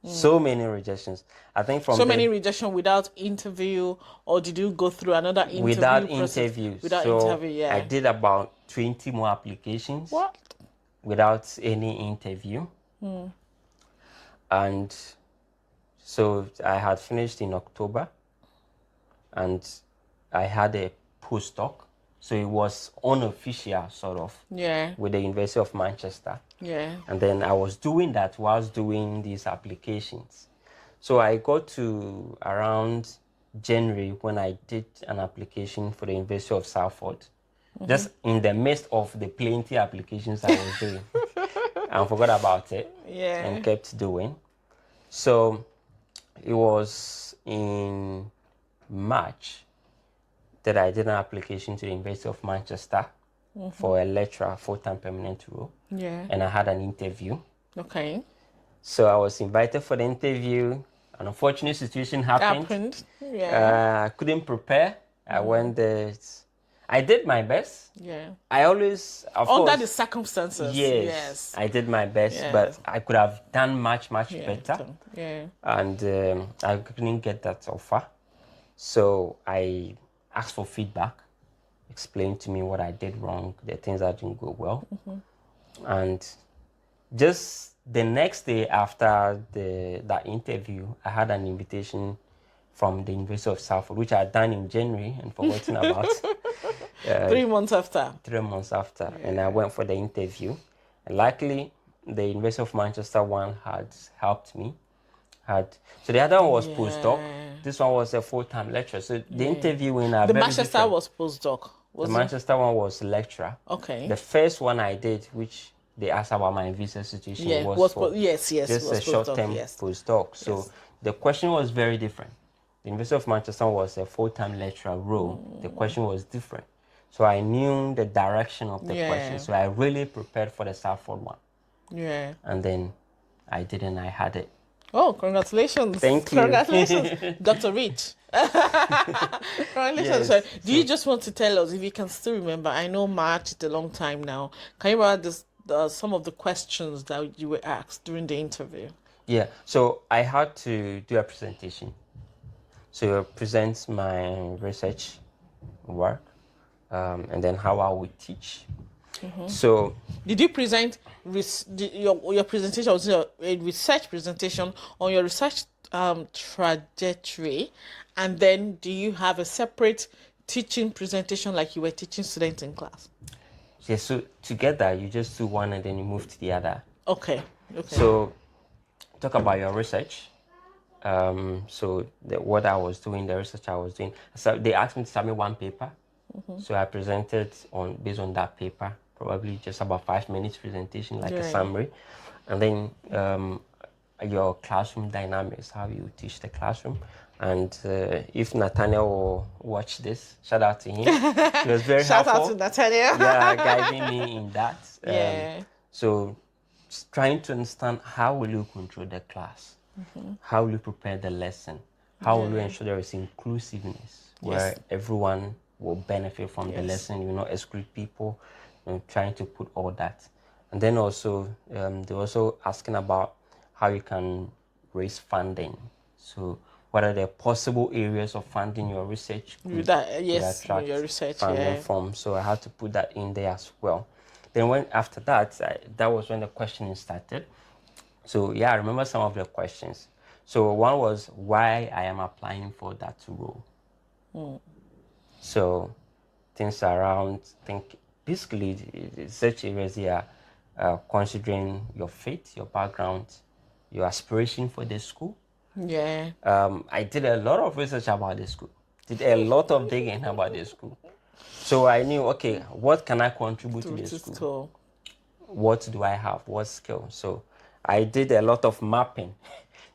So many rejections. I think from Many rejection without interview, or did you go through another interview without process? interviews. Without so interview, yeah. I did about 20 more applications. What? Without any interview. And so I had finished in October and I had a postdoc. So it was unofficial, sort of, Yeah. with the University of Manchester. Yeah. And then I was doing that whilst doing these applications. So I got to around January when I did an application for the University of Salford. Just in the midst of the plenty applications I was doing. And forgot about it. Yeah. And kept doing. So it was in March that I did an application to the University of Manchester for a lecturer, full-time permanent role. Yeah. And I had an interview. Okay. So I was invited for the interview. An unfortunate situation happened. Yeah. I couldn't prepare. I went there. I did my best. Yeah. I always, of Under course, the circumstances. yes, I did my best, Yes. but I could have done much better. Yeah. And I couldn't get that offer. So I asked for feedback, explained to me what I did wrong, the things that didn't go well. And just the next day after that interview, I had an invitation from the University of Salford, which I had done in January and forgotten about. 3 months after. 3 months after, and I went for the interview. And luckily, the University of Manchester one had helped me. So the other one was postdoc. This one was a full-time lecturer. So the interviewing are The very Manchester different. was postdoc. The Manchester one was lecturer. Okay. The first one I did, which they asked about my visa situation, Yeah, was for yes, just was a short-term postdoc, yes. postdoc. So the question was very different. The University of Manchester was a full-time lecturer role. The question was different. So I knew the direction of the question. So I really prepared for the Salford one. Yeah. And then I did, and I had it. Oh, congratulations. Thank you. Congratulations, Dr. Rich. Congratulations. Yes. So, do you just want to tell us, if you can still remember, I know March is a long time now, can you remember some of the questions that you were asked during the interview? Yeah, so I had to do a presentation. So present my research work, and then how I would teach. So Did you present your presentation? Was a research presentation on your research trajectory, and then do you have a separate teaching presentation like you were teaching students in class? yeah, so together you just do one and then you move to the other. Okay. So talk about your research. So what I was doing, the research I was doing. So they asked me to submit one paper. So I presented on based on that paper, probably just about 5 minutes presentation, like a Right. summary, and then your classroom dynamics, how you teach the classroom. And if Nathaniel will watch this, shout out to him. He was very Shout out helpful. to Nathaniel. Yeah, guiding me in that. Yeah. So trying to understand how will you control the class, how will you prepare the lesson, how will you Yeah. ensure there is inclusiveness where Yes. everyone will benefit from the Yes. lesson, you not exclude people, trying to put all that. And then also, they're also asking about how you can raise funding. So what are the possible areas of funding your research could Yes, attract your research, funding yeah. from? So I had to put that in there as well. Then when after that, that was when the questioning started. So yeah, I remember some of the questions. So one was why I am applying for that role. So things around, think basically such areas here, considering your faith, your background, your aspiration for the school. Yeah. I did a lot of research about the school, did a lot of digging about the school. So I knew, okay, what can I contribute to the school? School. What do I have? What skill? So I did a lot of mapping.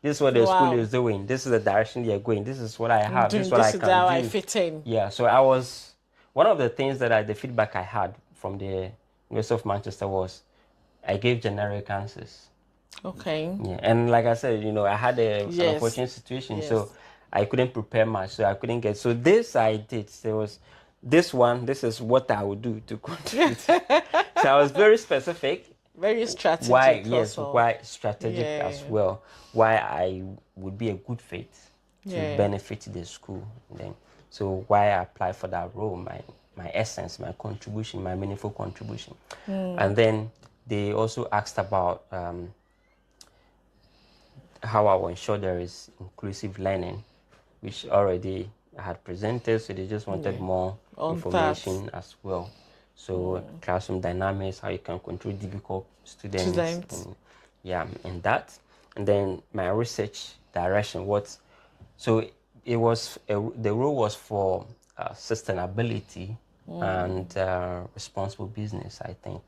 This is what the school Wow. is doing. This is the direction they're going. This is what I have. This is what I This is can how do. I fit in. Yeah. So I was one of the things that the feedback I had from the University of Manchester was I gave generic answers. Okay. Yeah. And like I said, I had an Yes. unfortunate situation, Yes. so I couldn't prepare much, so I couldn't get. So this I did. There was this one. This is what I would do to contribute. So I was very specific. Very strategic. Why? Yes. also. Why strategic as Yeah. well? Why I would be a good fit to Yeah. benefit the school. And then, so why I applied for that role, my essence, my contribution, my meaningful contribution. And then they also asked about how I will ensure there is inclusive learning, which already I had presented, so they just wanted more On information as well. So classroom dynamics, how you can control difficult students, and, and that. And then my research direction, so it was, the role was for sustainability and responsible business, I think.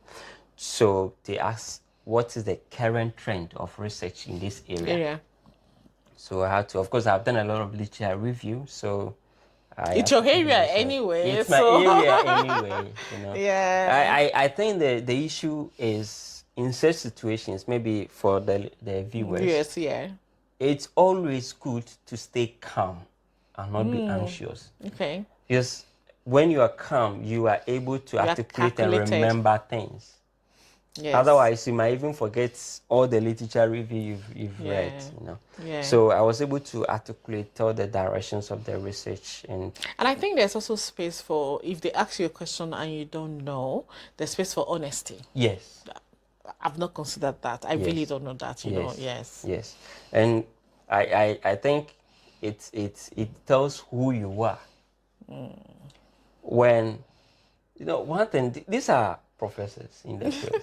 So they asked, what is the current trend of research in this area? Yeah. So I had to, of course, I've done a lot of literature review. So It's your area anyway. It's so. my area anyway. Yeah. I think the issue is in such situations, maybe for the viewers, Yes, yeah. it's always good to stay calm and not be anxious. Okay. Because when you are calm, you are able to articulate and calculated. remember things. Yes. Otherwise, you might even forget all the literature review you've read. Yeah. So I was able to articulate all the directions of the research, and I think there's also space for, if they ask you a question and you don't know, there's space for honesty. yes, I've not considered that. I really don't know that, you know. yes, Yes. yes, and I think it tells who you are. When one thing, these are professors in the field.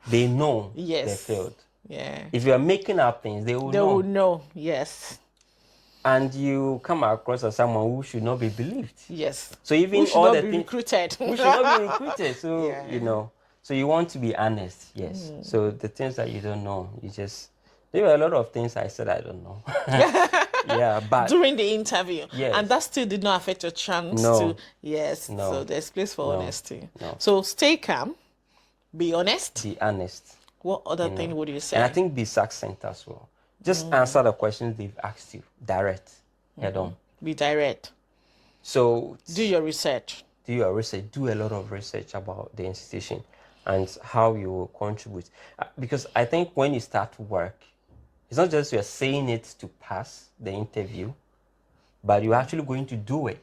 They know Yes. the field. Yeah. If you are making up things, they will They know. will know. Yes. And you come across as someone who should not be believed. Yes. So even We should all not the be things recruited. we should not be recruited. So Yeah. so you want to be honest, yes. So the things that you don't know, there were a lot of things I said I don't know. Yeah, but During the interview. Yes. And that still did not affect your chance No. to. Yes. No. So there's place for No. honesty. No. So stay calm. Be honest. be honest. What other thing would you say? And I think be succinct as well. Just answer the questions they've asked you, direct, head on. Be direct. So Do your research. do your research, do a lot of research about the institution and how you will contribute. Because I think when you start work, it's not just you're saying it to pass the interview, but you're actually going to do it.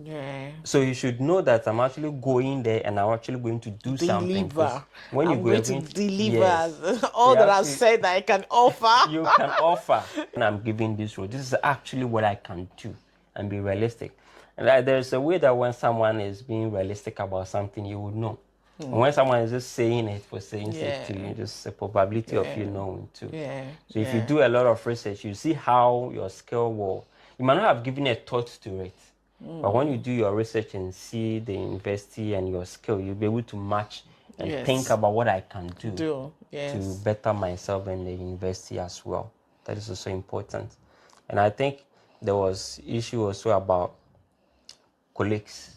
Yeah. So you should know that I'm actually going there and I'm actually going to do something. 'Cause Deliver. when I'm you going to deliver all that I've said that I can offer. you can offer. And I'm giving this role. This is actually what I can do and be realistic. And there's a way that when someone is being realistic about something, you would know. And when someone is just saying it for saying it to you, just a probability of you knowing too. Yeah. So if you do a lot of research, you see how your skill will. You might not have given a thought to it, But when you do your research and see the university and your skill, you'll be able to match and Yes. think about what I can do to Yes. better myself and the university as well. That is also important. And I think there was issue also about colleagues.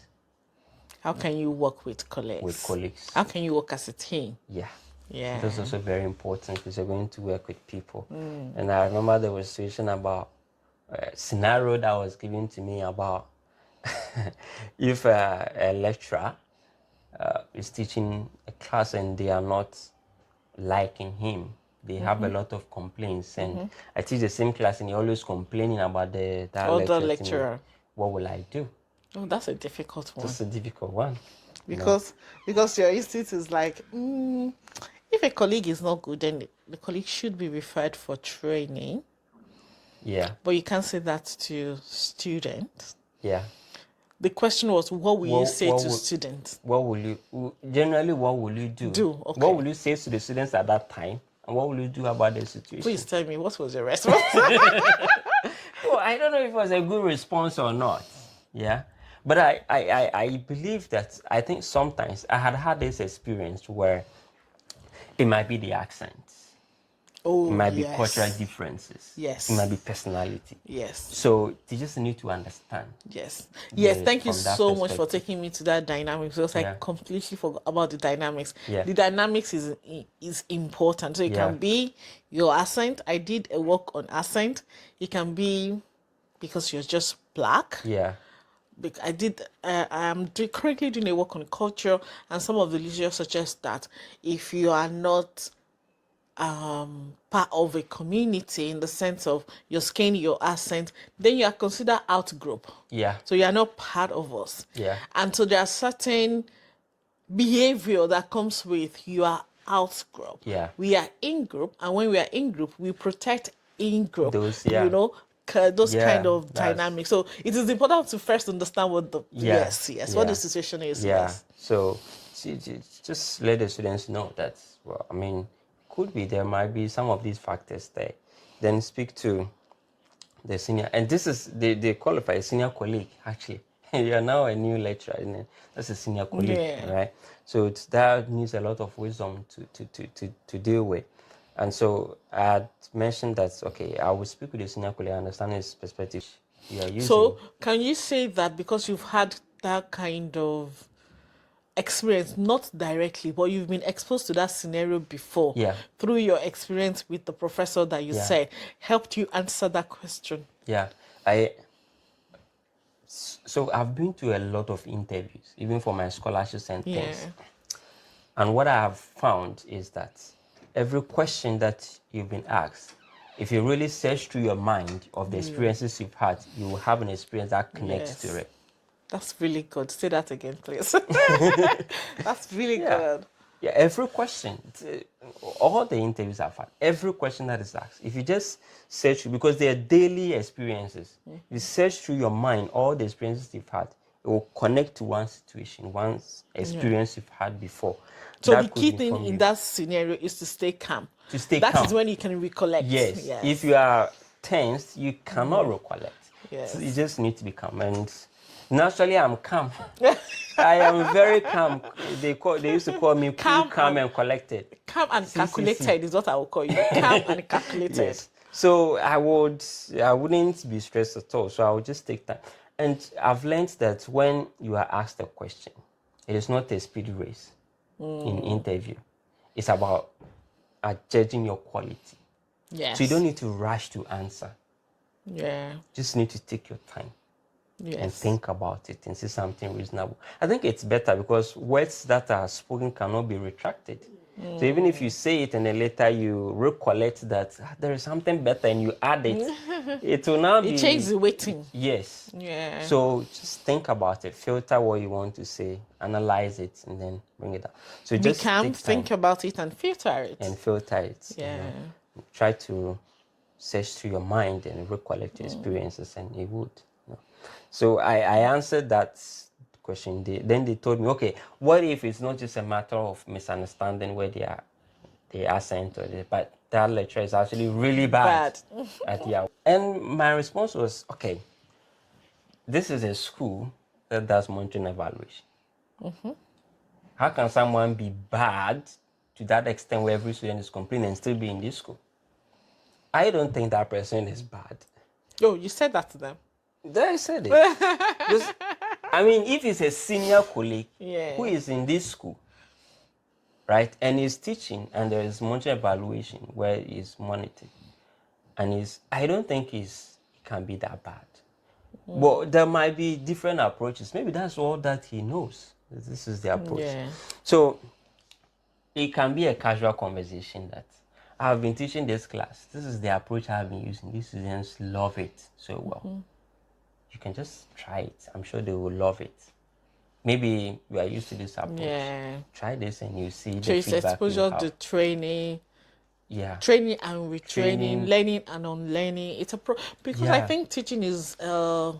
How can you work with colleagues? With colleagues. How can you work as a team? Yeah. Yeah. That's also very important because you're going to work with people. And I remember there was a situation about a scenario that was given to me about if a lecturer is teaching a class and they are not liking him, they have a lot of complaints. And I teach the same class and you're always complaining about that Other lecturer. lecturer. What will I do? Oh, that's a difficult one. That's a difficult one. Because your instinct is like, if a colleague is not good, then the colleague should be referred for training. Yeah. But you can't say that to students. Yeah. The question was, what will you say to students? What will you generally? What will you do? Okay. What will you say to the students at that time, and what will you do about the situation? Please tell me, what was your response? Well, I don't know if it was a good response or not. Yeah, but I believe that I think sometimes I had this experience where it might be the accent. Oh, It might be yes. cultural differences. Yes. It might be personality. Yes. So they just need to understand. Yes. Yes. Thank you from that so much for perspective. taking me to that dynamics because I Yeah. completely forgot about the dynamics. Yeah. The dynamics is important. So it Yeah. can be your accent. I did a work on accent. It can be because you're just black. Yeah. I did. I'm currently doing a work on culture, and some of the literature suggests that if you are not part of a community in the sense of your skin, your accent, then you are considered out group. Yeah. So you are not part of us. Yeah. And so there are certain behavior that comes with you are out group. Yeah. We are in group, and when we are in group, we protect in group. Those, yeah. You know, those Yeah, kind of that's- dynamics. So it is important to first understand what the Yeah, what the yeah. situation is. Yeah. Yes. So just let the students know that, well, I mean, could be there might be some of these factors there. Then speak to the senior, and this is they qualify a senior colleague actually. You are now a new lecturer, isn't it? That's a senior colleague, Yeah. right? So that needs a lot of wisdom to deal with. And so I had mentioned that, okay, I will speak with the senior colleague, I understand his perspective. You are using. So can you say that because you've had that kind of experience, not directly, but you've been exposed to that scenario before, Yeah. through your experience with the professor that you Yeah. said, helped you answer that question? Yeah, so I've been to a lot of interviews, even for my scholarships and things. Yeah. And what I have found is that every question that you've been asked, if you really search through your mind of the experiences you've had, you will have an experience that connects Yes. to it. That's really good. Say that again, please. That's really Yeah. good. Yeah, every question, all the interviews I've had, every question that is asked, if you just search, because they are daily experiences, you search through your mind all the experiences you've had, it will connect to one situation, one experience you've had before. So That the could key inform thing in you. that scenario is to stay calm. To stay That calm. is when you can recollect. Yes. If you are tense, you cannot recollect. Yes. So you just need to be calm. And naturally, I'm calm. I am very calm. They used to call me Calm calm and collected. Calm and See. calculated is what I will call you. Calm and calculated. Yes. So I wouldn't be stressed at all. So I would just take time. And I've learned that when you are asked a question, it is not a speed race in interview. It's about judging your quality. Yes. So you don't need to rush to answer. Yeah. Just need to take your time Yes. and think about it and say something reasonable. I think it's better because words that are spoken cannot be retracted. So even if you say it and then later you recollect that there is something better and you add it, it will now be... It changes the waiting. Yes. Yeah. So just think about it, filter what you want to say, analyze it, and then bring it up. So Be just calm, take time think about it, and filter it. and filter it. Yeah. Try to search through your mind and recollect your experiences, and it would. So I answered that question. Then they told me, okay, what if it's not just a matter of misunderstanding where they accent or but that lecturer is actually really bad. At and my response was, okay, this is a school that does monitoring evaluation. How can someone be bad to that extent where every student is complaining and still be in this school? I don't think that person is bad. Oh, you said that to them. There I said it. Because, I mean, if it's a senior colleague Yeah. who is in this school, right, and is teaching, and there is monitoring evaluation where he's monitored, and I don't think it can be that bad. But there might be different approaches. Maybe that's all that he knows. This is the approach. Yeah. So it can be a casual conversation that I've been teaching this class. This is the approach I've been using. These students love it so well. You can just try it. I'm sure they will love it. Maybe you are used to this approach. Yeah. Try this and you see the So it's feedback. exposure to training, Yeah. training and retraining, Training. learning and unlearning. It's because I Yeah. think teaching is a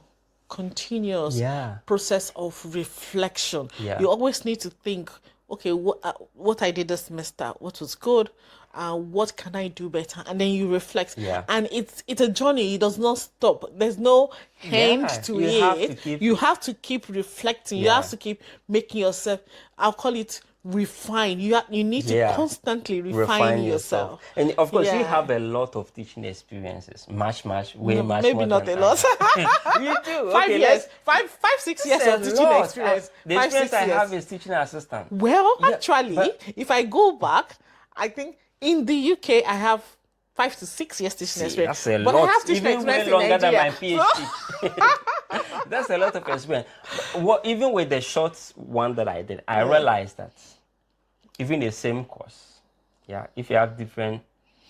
continuous Yeah. process of reflection. Yeah. You always need to think, okay, what I did this semester, what was good, what can I do better, and then you reflect. Yeah. And it's a journey. It does not stop. There's no end Yeah, to you it. have to keep- You have to keep reflecting. You Yeah. have to keep making yourself. I'll call it refine. You need to Yeah. constantly refine yourself. And of course, you Yeah. have a lot of teaching experiences. Much, way much Maybe more not than a lot. I. You do. 5 Okay, years, let's- 6 years That's of a teaching lot. experience. The 5, experience 6 I years. have is teaching assistant. Well, Yeah, actually, but- if I go back, I think in the UK I have 5 to 6 years teaching experience. That's a but lot. I have teaching Even way experience in longer than my Nigeria. PhD. That's a lot of experience. Even with the short one that I did, I realized that even the same course, if you have different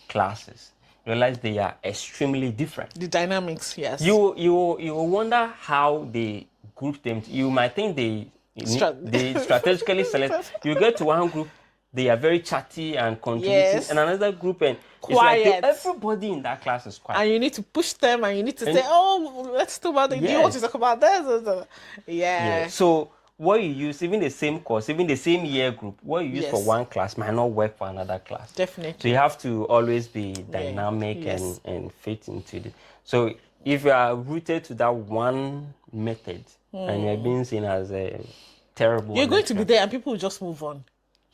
classes, you realize they are extremely different. The dynamics, yes. You wonder how they group them. You might think they strategically select. You get to one group, they are very chatty and contributing, Yes. and another group and Quiet. It's like everybody in that class is quiet. And you need to push them, and you need to say, "Oh, let's talk about it. Do you want to Yes. talk about this?" Yeah. So what you use, even the same course, even the same year group, what you use for Yes. one class might not work for another class. Definitely. So you have to always be dynamic Yes. and fit into it. So if you are rooted to that one method and you're being seen as a terrible, You're going to be there, and people will just move on.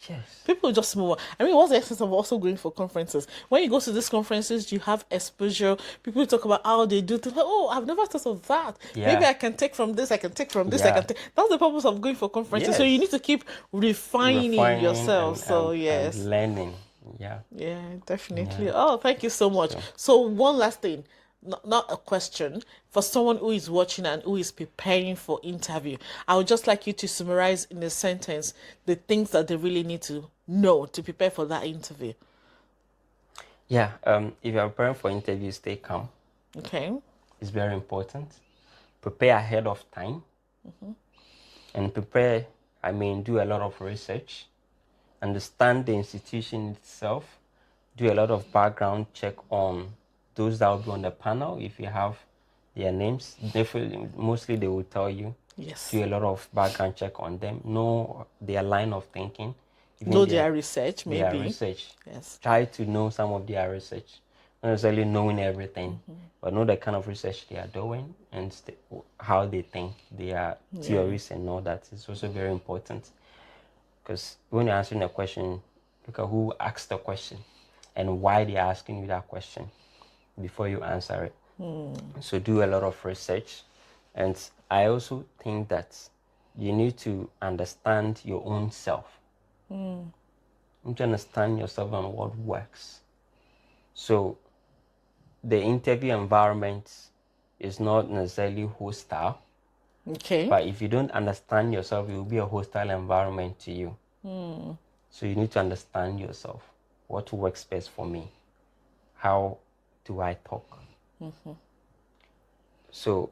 Yes. People just move on. I mean, what's the essence of also going for conferences? When you go to these conferences, you have exposure. People talk about how they do things. Like, oh, I've never thought of that. Yeah. Maybe I can take from this. I can take from this. I Yeah. can take. That's the purpose of going for conferences. So Yes. you need to keep refining yourself. So and yes, learning. Yeah. yeah, definitely. Oh, thank you so much. So one last thing, not a question, for someone who is watching and who is preparing for interview, I would just like you to summarize in a sentence the things that they really need to know to prepare for that interview. Yeah. If you're preparing for interviews, stay calm. Okay. It's very important. Prepare ahead of time. And prepare, do a lot of research. Understand the institution itself. Do a lot of background check on those that will be on the panel. If you have their names, definitely, mostly they will tell you. Yes. Do a lot of background check on them. Know their line of thinking. Even Know their research, maybe. Their research. Yes. Try to know some of their research. Not necessarily knowing everything, but know the kind of research they are doing and how they think, their theories and all that is also very important. Because when you're answering a question, look at who asked the question and why they're asking you that question before you answer it. So do a lot of research. And I also think that you need to understand your own self. You need to understand yourself and what works. So the interview environment is not necessarily hostile, Okay. but if you don't understand yourself, it will be a hostile environment to you. So you need to understand yourself. What works best for me? How do I talk? So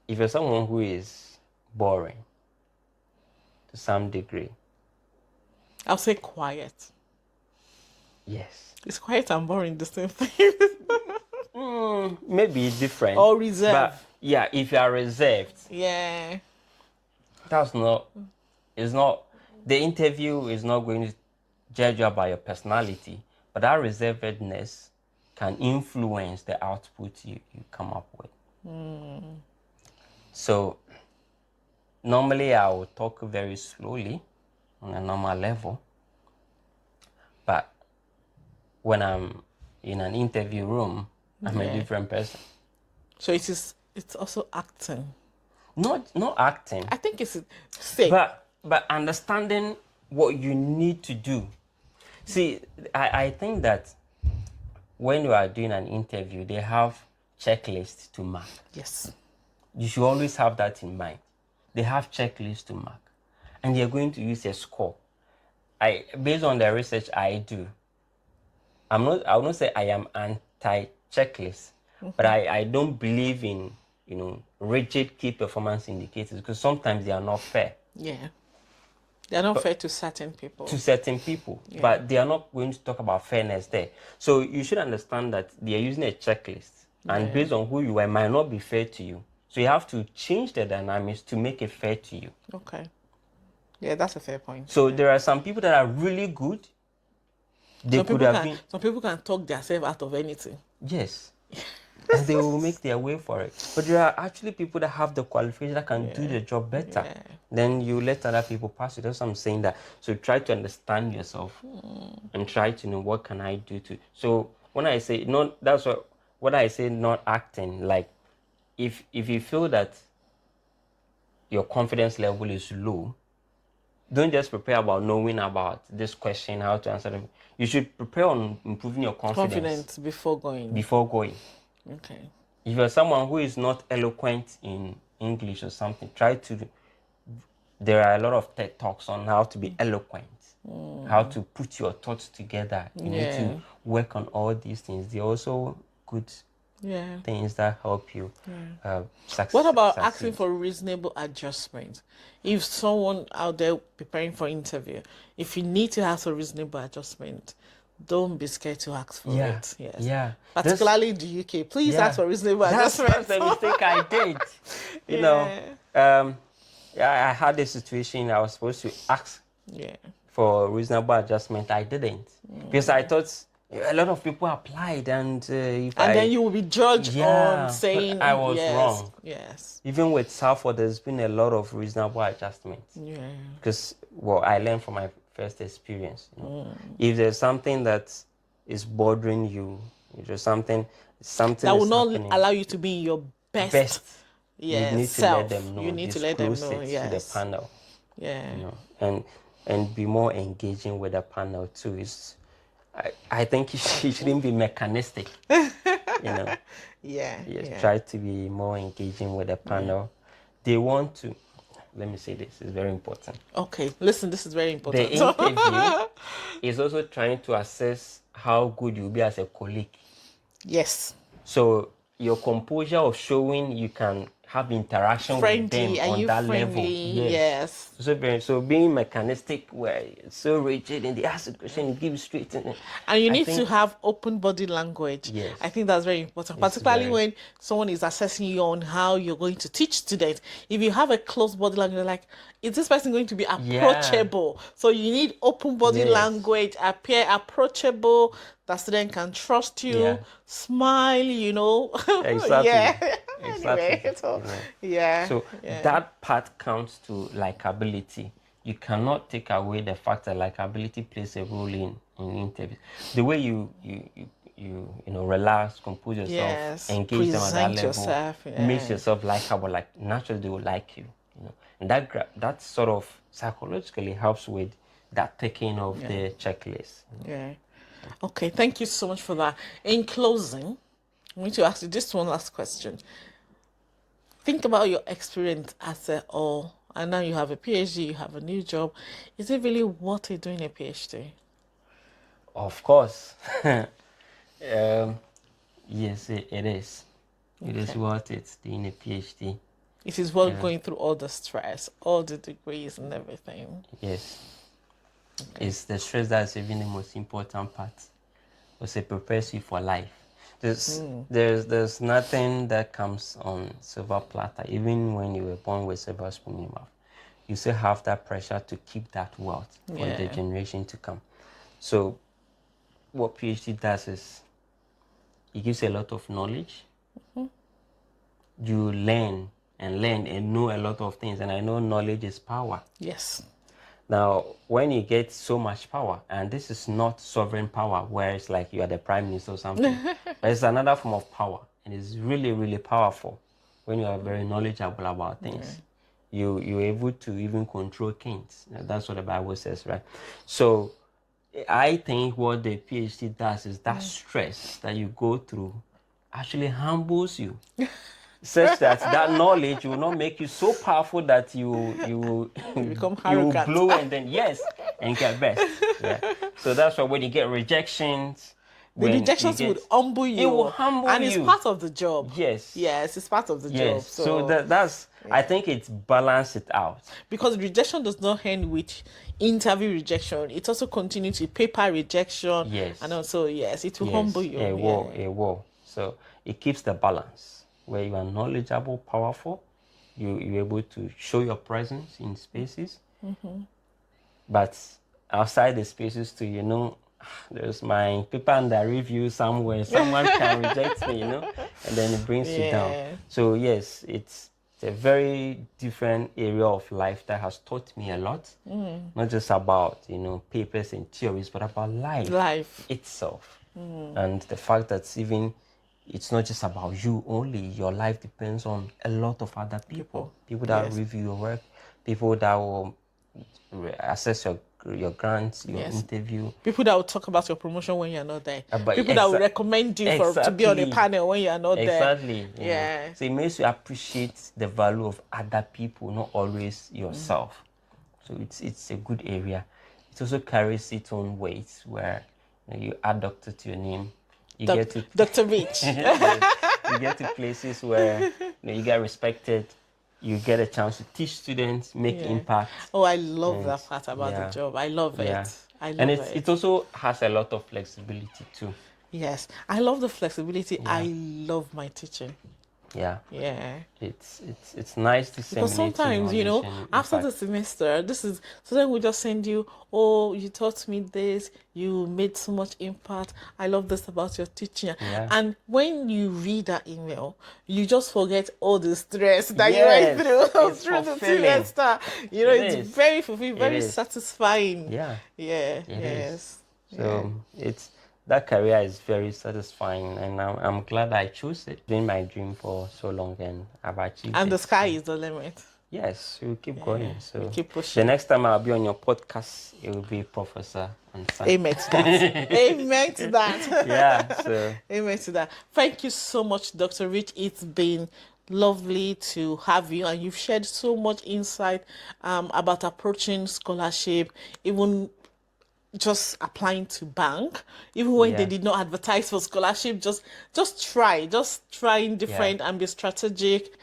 if you're someone who is boring to some degree, I'll say quiet. yes. It's quiet and boring, the same thing. Maybe different. Or reserved. But yeah, if you are reserved, Yeah. it's not, the interview is not going to judge you by your personality, but that reservedness can influence the output you come up with. So normally I will talk very slowly on a normal level, but when I'm in an interview room, I'm a Yeah. different person. So it's also acting. Not acting, I think it's say but understanding what you need to do. See, I think that when you are doing an interview, they have checklists to mark. yes. You should always have that in mind. They have checklists to mark, and they're going to use a score. Based on the research I do, I will not say I am anti-checklist, but I don't believe in rigid key performance indicators because sometimes they are not fair Yeah. They're not fair to certain people. to certain people, but they are not going to talk about fairness there. So you should understand that they are using a checklist, and based on who you are, it might not be fair to you. So you have to change the dynamics to make it fair to you. Okay. Yeah, that's a fair point. So there are some people that are really good. They Some could people have can been, some people can talk themselves out of anything. yes, and they will make their way for it. But there are actually people that have the qualification that can do the job better. Yeah. Then you let other people pass it. That's what I'm saying. That so try to understand yourself and try to know what can I do to. So when I say not, that's what I say. Not acting like if you feel that your confidence level is low, don't just prepare about knowing about this question, how to answer them. You should prepare on improving your confidence Before going. before going. Okay. If you're someone who is not eloquent in English or something, try to. There are a lot of TED Talks on how to be eloquent, how to put your thoughts together. You need Yeah. to work on all these things. They're also good Yeah. things that help you succeed. What about asking for reasonable adjustment? If someone out there preparing for interview, if you need to ask for reasonable adjustment, don't be scared to ask for Yeah, it. Yes. yeah. Particularly in the UK, please Yeah. ask for reasonable That's adjustment. the mistake I did. You Yeah. I had a situation I was supposed to ask Yeah. for reasonable adjustment. I didn't because I thought a lot of people applied, and if And then you will be judged on but saying I was yes. wrong. Yes. Even with Salford, there's been a lot of reasonable adjustments Yeah. because I learned from my first experience. If there's something that is bothering you, if there's something That will is not happening, allow you to be in your best, you yes, need to let self. them know. You need to let them Disclose know. it to the Yes. panel. Yeah. And be more engaging with the panel too. I think you shouldn't be mechanistic. Yeah. Yes, Yeah. try to be more engaging with the panel. They want to. Let me say this. It's very important. Okay. Listen, this is very The important. interview is also trying to assess how good you'll be as a colleague. Yes. So your composure of showing you can have interaction with them Friendly. Are on you that friendly? level. Yes. So being mechanistic where it's so rigid and they ask the question, you give straight. And you I need to think- have open body language. Yes. I think that's very important, It's particularly very- when someone is assessing you on how you're going to teach students. If you have a closed body language, you're like, is this person going to be approachable? So you need open body Yes. language, appear approachable, that student can trust you, Yeah. smile, Exactly. Yeah. Exactly. Anyway, so, yeah. So yeah. that part counts to likability. You cannot take away the fact that likability plays a role in interviews. The way you relax, compose yourself, Yes. engage them at that Present level, yourself, makes yeah. yourself likable. Like naturally, they will like you. And that sort of psychologically helps with that taking of the checklist. Yeah. Okay, thank you so much for that. In closing, I'm going to ask you just one last question. Think about your experience as a whole. And now you have a PhD, you have a new job. Is it really worth it doing a PhD? Of course. Yes, it is. It is worth it doing a PhD. It is worth going through all the stress, all the degrees and everything. Yes. It's the stress that's even the most important part. Because it prepares you for life. There's nothing that comes on silver platter. Even when you were born with silver spoon in your mouth, you still have that pressure to keep that wealth for the generation to come. So what PhD does is it gives you a lot of knowledge. You learn and and learn and know a lot of things. And I know knowledge is power. Yes. Now, when you get so much power, and this is not sovereign power where it's like you are the prime minister or something, but it's another form of power, and it's really, really powerful when you are very knowledgeable about things. You're able to even control kings. That's what the Bible says, right? So I think what the PhD does is that stress that you go through actually humbles you. Such that knowledge will not make you so powerful that you become you will arrogant. blow and then and get best. Yeah. So that's why when you get rejections, The rejections would humble you. It will humble and you. it's part of the job. Yes. Yes, it's part of the job. Yes. So that's I think it's balance it out. Because rejection does not end with interview rejection. It also continues with paper rejection. Yes. And also, yes, it will humble you. It will. So it keeps the balance where you are knowledgeable, powerful. You're able to show your presence in spaces. But outside the spaces too, there's my paper under review somewhere. Someone can reject me, and then it brings you down. So yes, it's a very different area of life that has taught me a lot. Not just about, papers and theories, but about life itself. And the fact that it's not just about you only. Your life depends on a lot of other people. People that review your work, people that will assess your grants, your interview. People that will talk about your promotion when you're not there. People that will recommend you to be on a panel when you're not there. Exactly. Yeah. So it makes you appreciate the value of other people, not always yourself. So it's a good area. It also carries its own weight where you add doctor to your name. You get to Dr. Rich. You get to places where you get respected. You get a chance to teach students, make impact. Oh, I love that part about the job. I love it. I love it. It also has a lot of flexibility too. Yes, I love the flexibility. I love my teaching. Yeah. It's nice to see. Because sometimes, after the semester, sometimes we just send you, oh, you taught me this, you made so much impact. I love this about your teaching. Yeah. And when you read that email, you just forget all the stress that you went through the semester. It's very fulfilling, very satisfying. Yeah. Yes. So that career is very satisfying, and I'm glad I chose it. It's been my dream for so long, and I've achieved it. And the sky is the limit. Yes, we'll keep going. So we'll keep pushing. The next time I'll be on your podcast, it will be Professor Ansah. Amen to that. Amen to that. Yeah. So amen to that. Thank you so much, Dr. Rich. It's been lovely to have you, and you've shared so much insight about approaching scholarship, even just applying to bank, even when they did not advertise for scholarship. Just trying different and be strategic.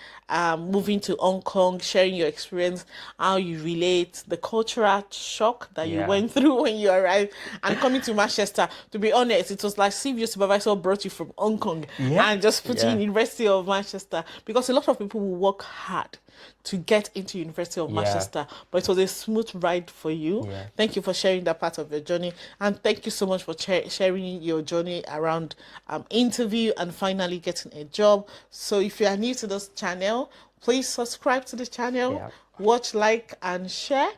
Moving to Hong Kong, sharing your experience, how you relate, the cultural shock that you went through when you arrived, and coming to Manchester. To be honest, it was like if your supervisor brought you from Hong Kong and just put you in University of Manchester, because a lot of people will work hard to get into University of Manchester, but it was a smooth ride for you. Thank you for sharing that part of your journey, and thank you so much for sharing your journey around interview and finally getting a job. So if you are new to this channel, please subscribe to the channel, watch, like, and share.